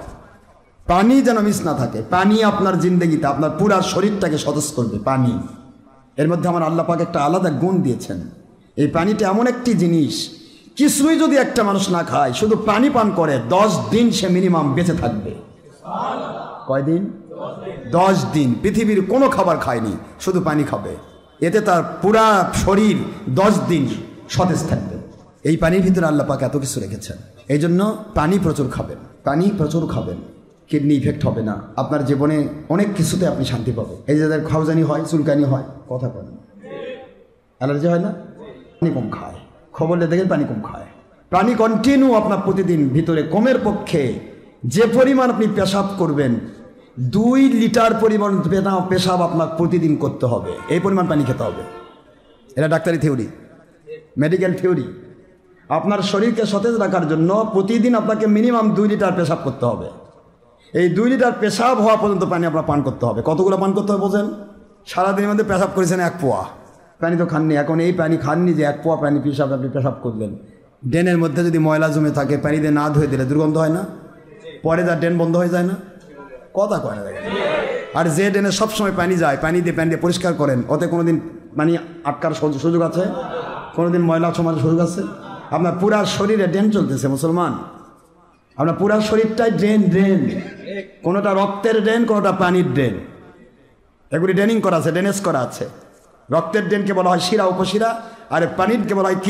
পানি যেন মিস না থাকে। পানি আপনার জিন্দগিতে আপনার পুরা শরীরটাকে সতেজ করবে। পানি এর মধ্যে আমার আল্লাহ পাক একটা আলাদা গুণ দিয়েছেন। এই পানিটা এমন একটি জিনিস, কিছুই যদি একটা মানুষ না খায়, শুধু পানি পান করে, 10 দিন সে মিনিমাম বেঁচে থাকবে। কয়দিন? 10 দিন পৃথিবীর কোনো খাবার খায়নি, শুধু পানি খাবে, এতে তার পুরা শরীর 10 দিন সতেজ থাকবে। এই পানির ভিতরে আল্লাহ পাক এত কিছু রেখেছেন। এই জন্য পানি প্রচুর খাবেন, পানি প্রচুর খাবেন, কিডনি ইফেক্ট হবে না, আপনার জীবনে অনেক কিছুতে আপনি শান্তি পাবেন। এই যে যাদের খাওজানি হয়, চুলকানি হয়, কথা বলেন, অ্যালার্জি হয় না, পানি কম খায়, খবর দেখেন পানি কম খায়। পানি কন্টিনিউ আপনার প্রতিদিন ভিতরে কমের পক্ষে যে পরিমাণ আপনি পেশাব করবেন, 2 লিটার পরিমাণ পেশাব আপনার প্রতিদিন করতে হবে, এই পরিমাণ পানি খেতে হবে। এটা ডাক্তারি থিওরি, মেডিকেল থিওরি। আপনার শরীরকে সতেজ রাখার জন্য প্রতিদিন আপনাকে মিনিমাম 2 লিটার পেশাব করতে হবে। এই 2 লিটার পেশাব হওয়া পর্যন্ত পানি আপনার পান করতে হবে। কতগুলো পান করতে হবে বোঝেন? সারাদিনের মধ্যে পেশাব করেছেন 1 পোয়া, পানি তো খাননি। এখন এই পানি খাননি যে 1 পোয়া পানি পেশাব আপনি পেশাব করলেন, ড্রেনের মধ্যে যদি ময়লা জমে থাকে, পানি দিয়ে না ধুয়ে দিলে দুর্গন্ধ হয় না? পরে যা ড্রেন বন্ধ হয়ে যায় না? কথা কয় না দেখেন। আর যে ড্রেনে সবসময় পানি যায়, পানি দিয়ে পরিষ্কার করেন, ওতে কোনোদিন পানি আটকার সুযোগ আছে? কোনোদিন ময়লা সমাজের সুযোগ আছে? আপনার পুরা শরীরে ড্রেন চলতেছে মুসলমান, আপনার পুরা শরীরটাই ড্রেন, কোনোটা রক্তের ড্রেন, কোনোটা পানির ড্রেন, এগুলি ড্রেনিং করা আছে, ড্রেনেজ করা আছে। রক্তের ড্রেনকে বলা হয় শিরা উপশিরা, আর পানিরকে বলা হয়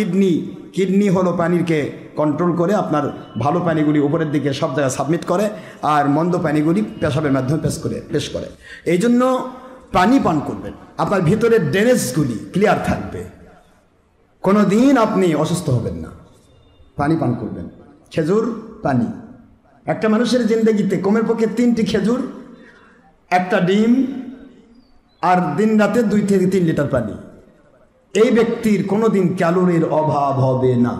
কিডনি হলো পানিরকে কন্ট্রোল করে আপনার ভালো পানিগুলি উপরের দিকে সব জায়গায় সাবমিট করে, আর মন্দ পানিগুলি পেশাবের মাধ্যমে পেশ করে। এই জন্য পানি পান করবেন, আপনার ভিতরের ড্রেনেজগুলি ক্লিয়ার থাকবে, কোনো দিন আপনি অসুস্থ হবেন না। পানি পান করবেন, খেজুর, পানি। একটা মানুষের জিন্দগিতে কমের পক্ষে 3টি খেজুর, একটা ডিম, আর দিন রাতে 2 থেকে 3 লিটার পানি। এই ব্যক্তির কোনোদিন ক্যালোরির অভাব হবে না।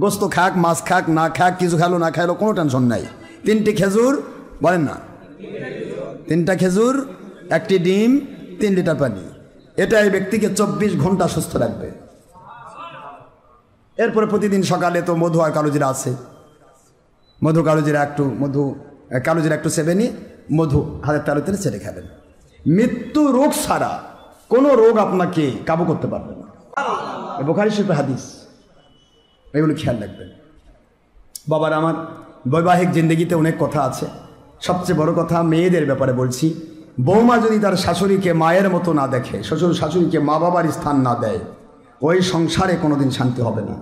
গোস্ত খাক, মাছ খাক, না খাক, কিছু খেলো না খাইলো, কোনো টেনশন নাই। 3টি খেজুর, বলেন না, 3টা খেজুর, 1টি ডিম, 3 লিটার পানি, এটা এই ব্যক্তিকে 24 ঘন্টা সুস্থ রাখবে। এরপরে প্রতিদিন সকালে তো মধু আর কালোজিরা আছে, কালোজিরা একটু সেবেনি, মধু হাতের তালুতে ছেড়ে খাবেন। মৃত্যু রোগ ছাড়া কোনো রোগ আপনাকে কাবু করতে পারবে না, বুখারী শরীফের হাদিস। এগুলো খেয়াল রাখবেন। বাবার আমার বৈবাহিক জিন্দগিতে অনেক কথা আছে, সবচেয়ে বড় কথা মেয়েদের ব্যাপারে বলছি। বৌমা যদি তার শাশুড়িকে মায়ের মতো না দেখে, শ্বশুর শাশুড়িকে মা বাবার স্থান না দেয়, ওই সংসারে কোনোদিন শান্তি হবে না।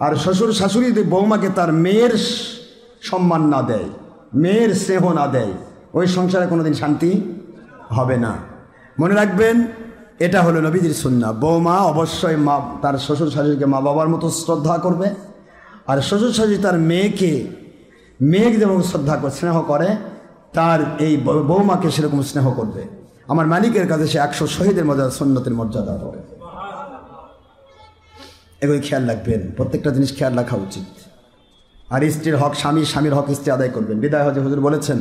আর শ্বশুর শাশুড়ি যদি বৌমাকে তার মেয়ের সম্মান না দেয়, মেয়ের স্নেহ না দেয়, ওই সংসারে কোনোদিন শান্তি হবে না। মনে রাখবেন, এটা হলো নবীজির সুন্নাহ। বৌমা অবশ্যই তার শ্বশুর শাশুড়িকে মা বাবার মতো শ্রদ্ধা করবে, আর শ্বশুর শাশুড়ি তার মেয়েকে যেমন শ্রদ্ধা করে স্নেহ করে, তার এই বৌমাকে সেরকম স্নেহ করবে। আমার মালিকের কাছে সে 100 শহীদের মর্যাদা, সুন্নতের মর্যাদা হবে। এগুলি খেয়াল রাখবেন, প্রত্যেকটা জিনিস খেয়াল রাখা উচিত। আর স্ত্রীর হক স্বামী, স্বামীর হক স্ত্রী আদায় করবেন। বিদায় হজে হুজুর বলেছেন,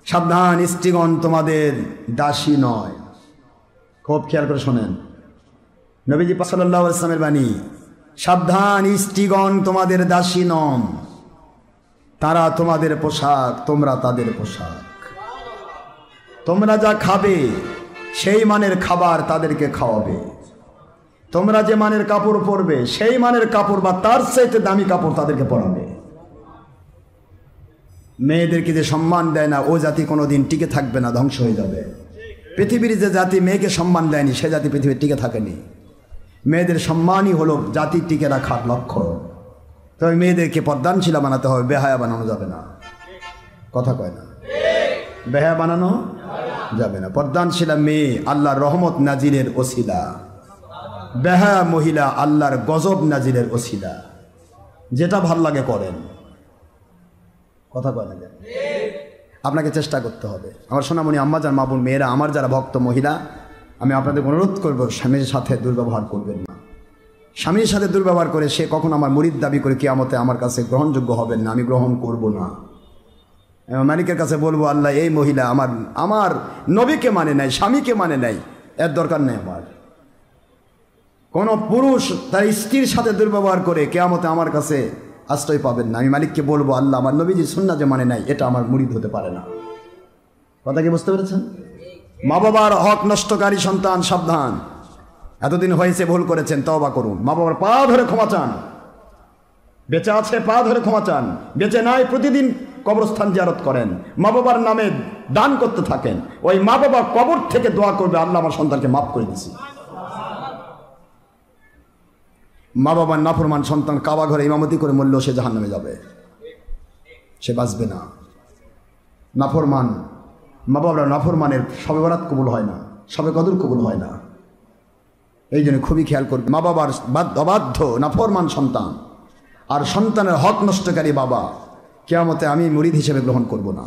সাবধান স্ত্রীগণ তোমাদের দাসী নয়। খুব খেয়াল করে শোনেন, নবীজি সাল্লাল্লাহু আলাইহি ওয়াসাল্লামের বাণী, সাবধান স্ত্রীগণ তোমাদের দাসী নন, তারা তোমাদের পোশাক, তোমরা তাদের পোশাক। তোমরা যা খাবে সেই মানের খাবার তাদেরকে খাওয়াবে, তোমরা যে মানের কাপড় পরবে সেই মানের কাপড় বা তার চাইতে দামি কাপড় তাদেরকে পরাবে। মেয়েদেরকে যে সম্মান দেয় না, ও জাতি কোনোদিন টিকে থাকবে না, ধ্বংস হয়ে যাবে। পৃথিবীর যে জাতি মেয়েকে সম্মান দেয়নি, সে জাতি পৃথিবীর টিকে থাকেনি। মেয়েদের সম্মানই হলো জাতি টিকে রাখার লক্ষ্য। তবে মেয়েদেরকে পর্দানশীলা বানাতে হবে, বেহায়া বানানো যাবে না। কথা কয় না, বেহায়া বানানো যাবে না। পর্দানশীলা মেয়ে আল্লাহর রহমত নাজিলের ওসিলা, বেহায়া মহিলা আল্লাহর গজব নাজিলের ওসিলা। যেটা ভাল লাগে করেন। কথা কয় না, আপনাকে চেষ্টা করতে হবে। আমার সোনামণি আম্মাজান, মা বোন, মেয়েরা, আমার যারা ভক্ত মহিলা, আমি আপনাদের অনুরোধ করব, স্বামীর সাথে দুর্ব্যবহার করবেন না। স্বামীর সাথে দুর্ব্যবহার করে সে কখন আমার মুরিদ দাবি করে কিয়ামতে আমার কাছে গ্রহণযোগ্য হবেন না, আমি গ্রহণ করব না। মালিকের কাছে বলবো, আল্লাহ এই মহিলা আমার নবীকে মানে নাই, স্বামীকে মানে নাই, এর দরকার নেই আমার। কোন পুরুষ তার স্ত্রীর সাথে দুর্ব্যবহার করে কিয়ামতে আমার কাছে আশ্রয় পাবেন না। আমি মালিককে বলবো, আল্লাহ আমার নবীজি সুন্নাহ যে মানে নাই, এটা আমার মুরিদ হতে পারে না। কথা কি বুঝতে পেরেছেন? মা বাবার হক নষ্টকারী সন্তান সাবধান। এতদিন হয়েছে, ভুল করেছেন, তওবা করুন। মা বাবার পা ধরে ক্ষমা চান। বেঁচে আছে পা ধরে ক্ষমা চান, বেঁচে নাই প্রতিদিন কবরস্থান জিয়ারত করেন, মা বাবার নামে দান করতে থাকেন। ওই মা বাবা কবর থেকে দোয়া করবে, আল্লাহ আমার সন্তানকে মাফ করে দিছি। মা বাবার নাফরমান সন্তান কাবা ঘরে ইমামতি করে মরলেও সে জাহান্নামে যাবে, সে বাঁচবে না। নাফরমান মা বাবার নাফরমানের শবে বরাত কবুল হয় না, শবে কদর কবুল হয় না। এই জন্য খুবই খেয়াল করবে। মা বাবার অবাধ্য নাফরমান সন্তান আর সন্তানের হক নষ্টকারী বাবা, কিয়ামতে আমি মুরিদ হিসেবে গ্রহণ করব না।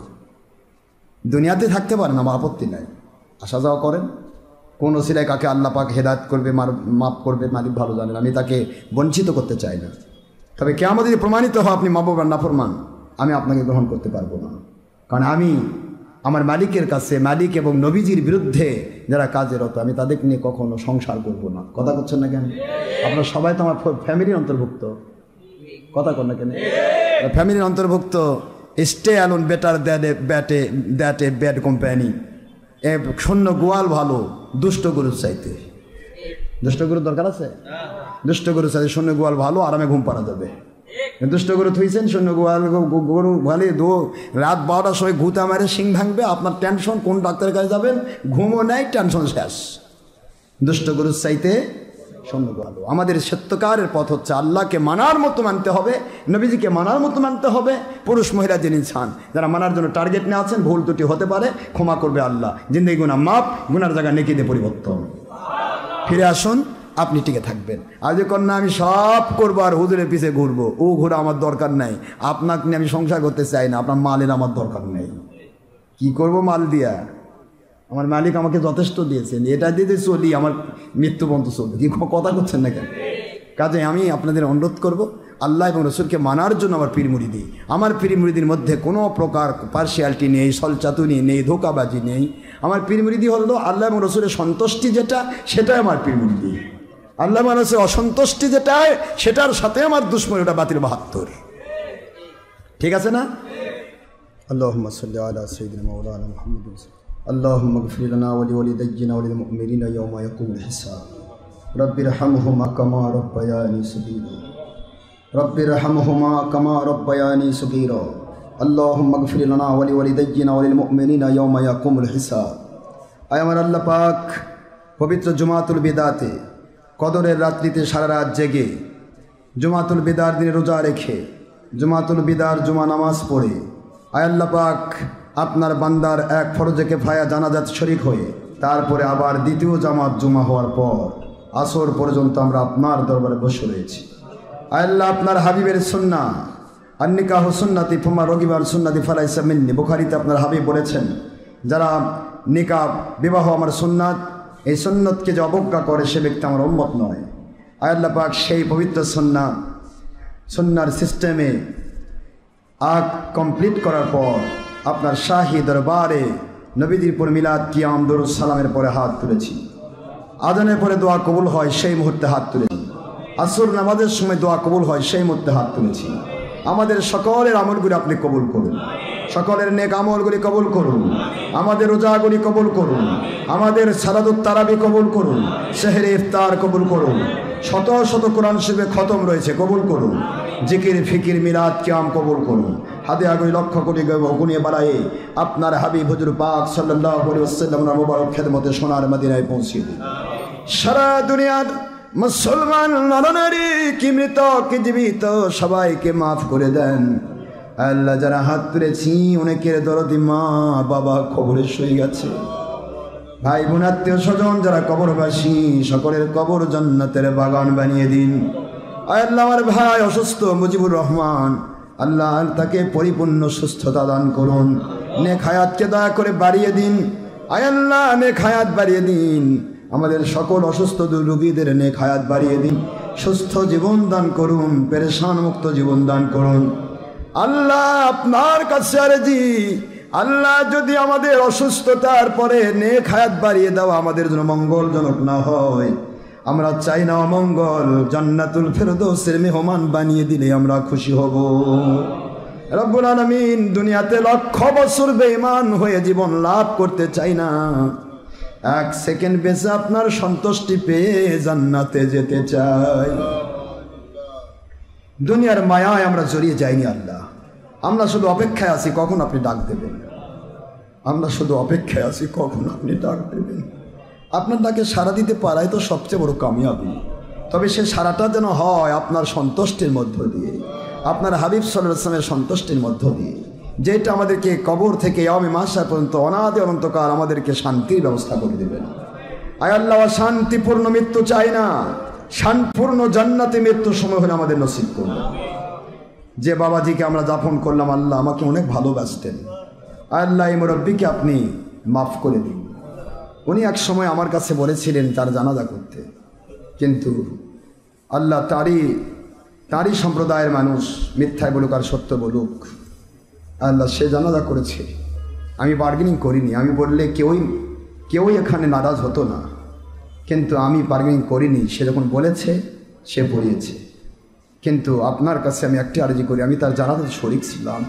দুনিয়াতে থাকতে পারেন, আমার আপত্তি নাই, আসা যাওয়া করেন। কোন ওসিলায় কাকে আল্লাহ পাক হেদায়েত করবে, মাফ করবে, মালিক ভালো জানেন। আমি তাকে বঞ্চিত করতে চাই না। তবে কিয়ামতে যদি প্রমাণিত হয় আপনি মা বাবার নাফরমান, আমি আপনাকে গ্রহণ করতে পারবো না। কারণ আমি আমার মালিকের কাছে, মালিক এবং নবীজির বিরুদ্ধে যারা কাজের রত, আমি তাদের নিয়ে কখনো সংসার করব না। কথা করছেন না কেন? আপনারা সবাই তো আমার ফ্যামিলির অন্তর্ভুক্ত। কথা কর না কেন? ফ্যামিলির অন্তর্ভুক্ত। Stay alone better that a bad company. শূন্য গোয়াল ভালো দুষ্ট গরুর চাইতে। দুষ্ট গরুর দরকার আছে? দুষ্ট গরুর চাইতে শূন্য গোয়াল ভালো, আরামে ঘুম পাড়া যাবে। দুষ্ট গরু থুইছেন, শূন্য গোয়াল গরু ভালো রাত 12টার সময় ঘুতা মারে সিং ভাঙবে, আপনার টেনশন, কোন ডাক্তারের কাছে যাবেন, ঘুমও নেই, টেনশন শেষ। দুষ্ট গরুর চাইতে শূন্য গোয়াল। আমাদের সত্যকারের পথ হচ্ছে আল্লাহকে মানার মতো মানতে হবে, নবীজিকে মানার মতো মানতে হবে। পুরুষ মহিলা যিনি চান, যারা মানার জন্য টার্গেট নিয়ে আছেন, ভুল ত্রুটি হতে পারে, ক্ষমা করবে আল্লাহ। জিন্দেগি গুনাহ মাপ, গুনার জায়গায় নেকিতে পরিবর্তন। ফিরে আসুন, আপনি টিকে থাকবেন। আজ কন্যা আমি সব করবো আর হুজুরের পিছে ঘুরবো, ও ঘোরা আমার দরকার নাই। আপনাকে নিয়ে আমি সংসার করতে চাই না, আপনার মালের আমার দরকার নেই। কি করব মাল দিয়া? আমার মালিক আমাকে যথেষ্ট দিয়েছেন, এটা দিয়ে চলি, আমার মৃত্যু পর্যন্ত চলবে। কি কথা করছেন না কেন? কাজে আমি আপনাদের অনুরোধ করব, আল্লাহ এবং রসুলকে মানার জন্য আমার পীর মুরিদি। আমার পীর মুরিদির মধ্যে কোনো প্রকার পার্সিয়ালিটি নেই, ছলচাতুরি নেই, ধোকাবাজি নেই। আমার পীর মুরিদি হলো আল্লাহ এবং রসুলের সন্তুষ্টি যেটা, সেটাই আমার পীর মুরিদি। আল্লাহ মানুষের অসন্তুষ্টি যেটা, সেটার সাথে আমার দুশ্মন, ওটা বাতিল 72। ঠিক আছে না? আল্লাহুম্মা সাল্লি আলা সাইয়্যিদিনা মাওলানা মুহাম্মাদ। আল্লাহুম্মা গফির লানা ওয়া লিওয়ালিদাইনা ওয়া লিল মুমিনিনা ইয়াওমা ইয়াকুমুল হিসাব। রব্বিরহামহুমা কামা রাব্বায়ানি সগীরা। রব্বিরহামহুমা কামা রাব্বায়ানি সগীরা। আল্লাহুম্মা গফির লানা ওয়া লিওয়ালিদাইনা ওয়া লিল মুমিনিনা ইয়াওমা ইয়াকুমুল হিসাব। আয় আমার আল্লাহ পাক, পবিত্র জুমাতুল বিদাতে কদরের রাত্রিতে সারা রাত জেগে, জুমাতুল বিদার দিনে রোজা রেখে জুমাতুল বিদার জুমা নামাজ পড়ে আয় আল্লাহ পাক আপনার বান্দার এক ফরজে কিফায়া জানাজাত শরীক হয়ে তারপরে আবার দ্বিতীয় জামাত জুমা হওয়ার পর আসর পর্যন্ত আমরা আপনার দরবারে বসে রয়েছি। আয় আল্লাহ আপনার হাবিবের সুন্নাহ আন্নিকাহু সুন্নতি ফুমা রগিবার সুন্নতি ফালাইসা মিন্নি, বুখারীতে আপনার হাবিব বলেছেন যারা নিকাহ বিবাহ আমার সুন্নাত, এই সুন্নতকে যে অবজ্ঞা করে সে ব্যক্তি আমার উম্মত নয়। আয় আল্লাহ পাক সেই পবিত্র সুন্নার সিস্টেমে আগ কমপ্লিট করার পর আপনার শাহী দরবারে নবীজির উপর মিলাদ কিয়াম দরুদ সালামের পরে হাত তুলেছি। আজানের পরে দোয়া কবুল হয় সেই মুহূর্তে হাত তুলেছি। আসর নামাজের সময় দোয়া কবুল হয় সেই মুহূর্তে হাত তুলেছি। আমাদের সকলের আমলগুলি আপনি কবুল করুন, সকলের নেক আমলগুলি কবুল করুন, আমাদের রোজাগুলি কবুল করুন, আমাদের সালাতুত তারাবি কবুল করুন, সেহরে ইফতার কবুল করুন, শত শত কোরআন শরীফে খতম রয়েছে কবুল করুন, জিকির ফিকির মিলাদ কিয়াম কবুল করুন। হাদিয়াগুলি লক্ষ কোটি গুণিয়ে বাড়ায়ে আপনার হাবিব হুজুর পাক সাল্লাল্লাহু আলাইহি ওয়াসাল্লামের মুবারক খেদমতে সোনার মদিনায় পৌঁছে দিন। সারা দুনিয়ার মুসলমান নরনারী কি মৃত কি জীবিত সবাইকে মাফ করে দেন। আল্লাহ যারা হাত তুলেছি অনেকের দরদি মা বাবা কবরে শুয়ে গেছে, ভাই বোন আত্মীয় স্বজন যারা কবরবাসী সকলের কবর জান্নাতের বাগান বানিয়ে দিন। আল্লাহ আমার ভাই অসুস্থ মুজিবুর রহমান, আল্লাহ তাকে পরিপূর্ণ সুস্থতা দান করুন, নেক হায়াতকে দয়া করে বাড়িয়ে দিন। আয় আল্লাহ নেক হায়াত বাড়িয়ে দিন, আমাদের সকল অসুস্থ রোগীদের নেক হায়াত বাড়িয়ে দিন, সুস্থ জীবন দান করুন, পেরেশান মুক্ত জীবন দান করুন। আল্লাহ আপনার কাছে আরজি, আল্লাহ যদি আমাদের অসুস্থতার পরে নেক হায়াত বাড়িয়ে দেওয়া আমাদের জন্য মঙ্গলজনক না হয়, আমরা চাই না অমঙ্গল, জান্নাতুল ফেরদৌসের মেহমান বানিয়ে দিলে আমরা খুশি হব। রব্বুল আলামিন দুনিয়াতে লক্ষ বছর বেঈমান হয়ে জীবন লাভ করতে চাই না, এক সেকেন্ড বেঁচে আপনার সন্তুষ্টি পেয়ে জান্নাতে যেতে চাই। দুনিয়ার মায়ায় আমরা জড়িয়ে যাইনি আল্লাহ, আমরা শুধু অপেক্ষায় আছি কখন আপনি ডাক দেবেন, আমরা শুধু অপেক্ষায় আছি কখন আপনি ডাক দেবেন। আপনার ডাকে সাড়া দিতে পারাই তো সবচেয়ে বড় কামিয়াবি, তবে সে সাড়াটা যেন হয় আপনার সন্তুষ্টির মধ্য দিয়ে, আপনার হাবিব সাল্লাল্লাহু আলাইহি ওয়াসাল্লামের সন্তুষ্টির মধ্য দিয়ে, যেটা আমাদেরকে কবর থেকে ইয়াউমে মাহশার পর্যন্ত অনাদি অনন্তকাল আমাদেরকে শান্তির ব্যবস্থা করে দেবেন। আয় আল্লাহ শান্তিপূর্ণ মৃত্যু চাই না, শান্তিপূর্ণ জান্নাতে মৃত্যুর সময় হলে আমাদের নসিব করুন। যে বাবাজিকে আমরা যাপন করলাম আল্লাহ আমাকে অনেক ভালোবাসতেন, আল্লাহ এই মুরব্বীকে আপনি মাফ করে দিন। উনি এক সময় আমার কাছে বলেছিলেন তার জানাজা করতে, কিন্তু আল্লাহ তারই সম্প্রদায়ের মানুষ মিথ্যায় বলুক আর সত্য বলুক, আল্লাহ সে জানাজা করেছে। আমি বার্গেনিং করিনি, আমি বললে কেউই এখানে নারাজ হতো না, কিন্তু আমি বার্গেনিং করিনি। সে যখন বলেছে সে পড়িয়েছে, কিন্তু আপনার কাছে আমি একটি আরজি করি, আমি তার জানাজাতে শরীক ছিলাম।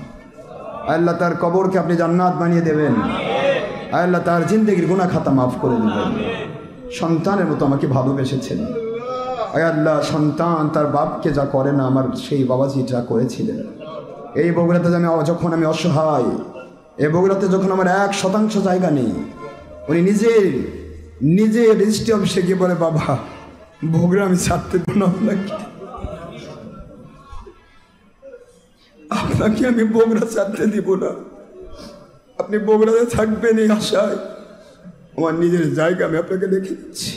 আল্লাহ তার কবরকে আপনি জান্নাত বানিয়ে দেবেন, আল্লাহ তার জিন্দেগির গুনাহ খাতা মাফ করে দেবেন। সন্তানের মতো আমাকে ভালোবেসেছেন, আল্লাহ সন্তান তার বাপকে যা করে না আমার সেই বাবাজি যা করেছিলেন। এই বগুড়াতে যখন আমি অসহায়, এই বগুড়াতে যখন আমার 1% জায়গা নেই, উনি নিজে রেজিস্ট্রি অফিসে গিয়ে বলে বাবা বগুড়া আমি ছাড়তে দেব না, আপনাকে আমি বগুড়া ছাড়তে দিব না, আপনি বগুড়াতে থাকবেন এই আশায় আমার নিজের জায়গা আমি আপনাকে দেখিয়ে দিচ্ছি।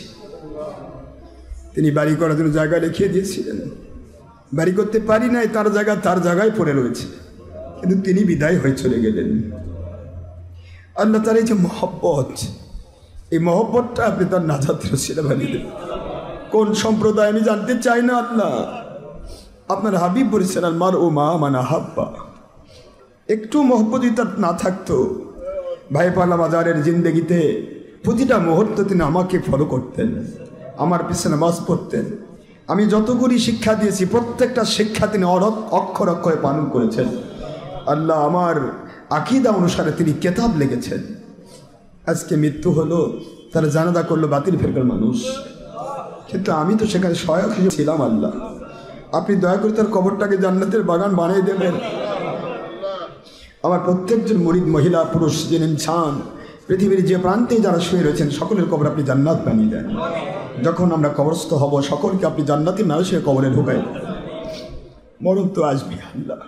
তিনি বাড়ি করার জন্য জায়গা দেখিয়ে দিয়েছিলেন, বাড়ি করতে পারি নাই, তার জায়গায় পড়ে রয়েছে, কিন্তু তিনি বিদায় হয়ে চলে গেলেন। আল্লাহ তার এই যে মহব্বত, এই মহব্বতটা আপনি তার নাজাতের ওসিলা বানিয়ে দেবেন। কোন সম্প্রদায় আমি জানতে চাই না আল্লাহ, আপনার হাবিব বলেছেন আর মার ও মা মানা হাব্বা, একটু মহব্বত যদি তার না থাকতো, ভাইপালা বাজারের জিন্দেগিতে প্রতিটা মুহূর্ত তিনি আমাকে ফলো করতেন, আমার পিছনে নামাজ পড়তেন। আমি যতগুলি শিক্ষা দিয়েছি প্রত্যেকটা শিক্ষা তিনি অক্ষর অক্ষরে পালন করেছেন। আল্লাহ আমার আকীদা অনুসারে তিনি কেতাব লিখেছেন। আজকে মৃত্যু হলো, তারা জানাজা করলো বাতিল ফেরকার মানুষ, কিন্তু আমি তো সেখানে সহায়ক হিসেবে ছিলাম। আল্লাহ আপনি দয়া করে তার কবরটাকে জান্নাতের বাগান বানিয়ে দেবেন। আমার প্রত্যেকজন মুরিদ মহিলা পুরুষ যিনি ইনসান পৃথিবীর যে প্রান্তে যারা শুয়ে রয়েছেন সকলের কবর আপনি জান্নাত বানিয়ে দেন। যখন আমরা কবরস্থ হব সকলকে আপনি জান্নাতি না শুয়ে কবরে ঢুকাই, মরণ তো আসবে আল্লাহ।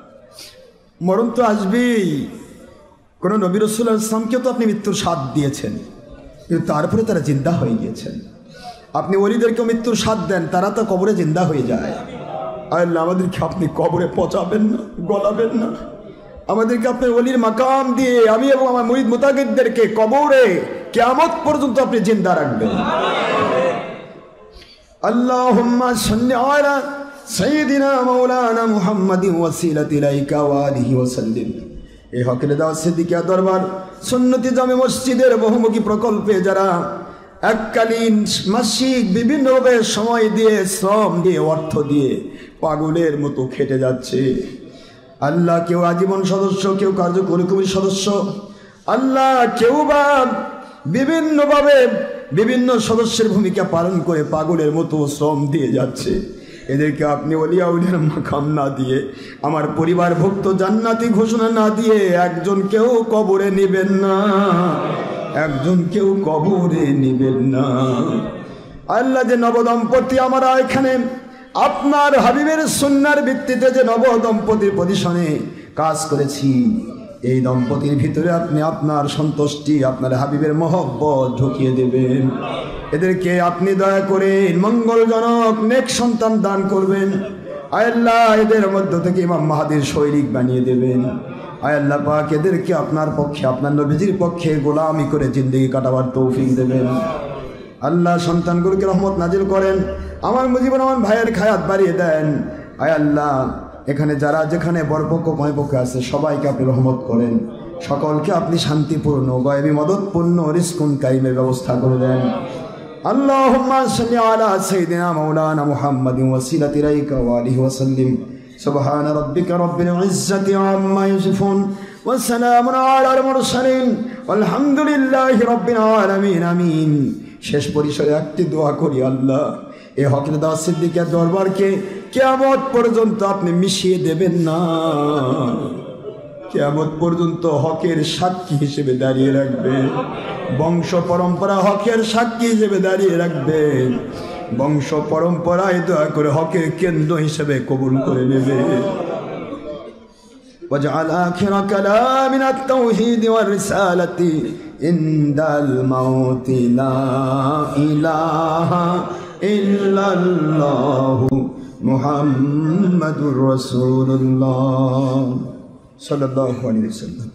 মরণ তো আসবেই। কোনো নবী রাসূলুল্লাহ সাল্লাল্লাহু আলাইহি ওয়াসাল্লামকে তো আপনি মৃত্যুর স্বাদ দিয়েছেন, কিন্তু তারপরে তারা জিন্দা হয়ে গিয়েছেন। আপনি ওলিদেরকেও মৃত্যুর স্বাদ দেন, তারা তো কবরে জিন্দা হয়ে যায়। আল্লাহ, আমাদেরকে আপনি কবরে পচাবেন না, গলাবেন না। আমাদেরকে আপনি ওলির মাকাম দিয়ে আমি এবং আমার মুরিদ মুতাকিদদেরকে কবরে কিয়ামত পর্যন্ত আপনি জিন্দা রাখবেন। আল্লাহুম্মা সাল্লি আলা সাইয়্যিদিনা মাওলানা মুহাম্মাদিন ওয়াসিলাতি ইলাইকা ওয়া আলিহি ওয়া সাল্লিম। এই হকের দাওয়াত সিদ্দিকিয়া দরবার সুন্নতি জামে মসজিদের বহুমুখী প্রকল্পে যারা এককালীন মাসিক বিভিন্নভাবে সময় দিয়ে, শ্রম দিয়ে, অর্থ দিয়ে পাগলের মতো খেটে যাচ্ছে, আল্লাহ কেউ আজীবন সদস্য, কেউ কার্যকরী কমিটির সদস্য, আল্লাহ কেউ বা বিভিন্নভাবে বিভিন্ন সদস্যের ভূমিকা পালন করে পাগলের মতো শ্রম দিয়ে যাচ্ছে, এদেরকে আপনি ওলিয়া উলিয়ার মাকাম না দিয়ে, আমার পরিবার ভুক্ত জান্নাতি ঘোষণা না দিয়ে একজন কেউ কবরে নেবেন না, একজন কেউ কবরে নেবেন না। আল্লাহ, যে নবদম্পতি আমরা এখানে আপনার হাবিবের সুন্নার ভিত্তিতে যে নবদম্পতির পজিশনে কাজ করেছি, এই দম্পতির ভিতরে আপনি আপনার সন্তুষ্টি, আপনার হাবিবের মহব্বত ঢুকিয়ে দেবেন। এদেরকে আপনি দয়া করে মঙ্গলজনক নেক সন্তান দান করবেন। আয় আল্লাহ, এদের মধ্য থেকে ইমাম মাহাদির সৈনিক বানিয়ে দেবেন। আয় আল্লাহ পাক, এদেরকে আপনার পক্ষে, আপনার নবীজির পক্ষে গোলামি করে জিন্দেগি কাটাবার তৌফিক দেবেন। আল্লাহ, সন্তানগুলোকে রহমত নাজিল করেন। আমার মুজিবুর রহমান ভাইয়ের খায়াত বাড়িয়ে দেন। আয় আল্লাহ, এখানে যারা যেখানে বরপক্ষ কয়পক্ষে আছে সবাইকে আপনি রহমত করেন, সকলকে আপনি শান্তিপূর্ণ গায়বী মদতপূর্ণ রিজকুন কাইমের ব্যবস্থা করে দেন। আল্লাহুম্মা সাল্লি আলা সাইয়্যিদিনা মাওলানা মুহাম্মাদিন ওয়াসিলাতি ইলাইকা ওয়া আলিহি ওয়া সাল্লিম। সুবহানা রাব্বিকা রাব্বিল ইজ্জাতি আম্মা ইয়াসিফুন ওয়া সালামুন আলাল মুরসালিন ওয়ালহামদুলিল্লাহি রাব্বিল আলামিন। আমিন। শেষ পরিসরে একটি দোয়া করি, আল্লাহ এই হকের দাওয়াত সিদ্দিকিয়া দরবারকে কিয়ামত পর্যন্ত আপনি মিশিয়ে দেবেন না, কিয়ামত পর্যন্ত হকের সাক্ষী হিসেবে দাঁড়িয়ে রাখবেন, বংশ পরম্পরা হকের সাক্ষী হিসেবে দাঁড়িয়ে রাখবেন, বংশ পরম্পরায় দয়া করে হকের কেন্দ্র হিসেবে কবুল করে নেবে। واجعل آخر كلامنا التوحيد والرسالة عند الموت لا إله إلا الله محمد رسول الله صلى الله عليه وسلم.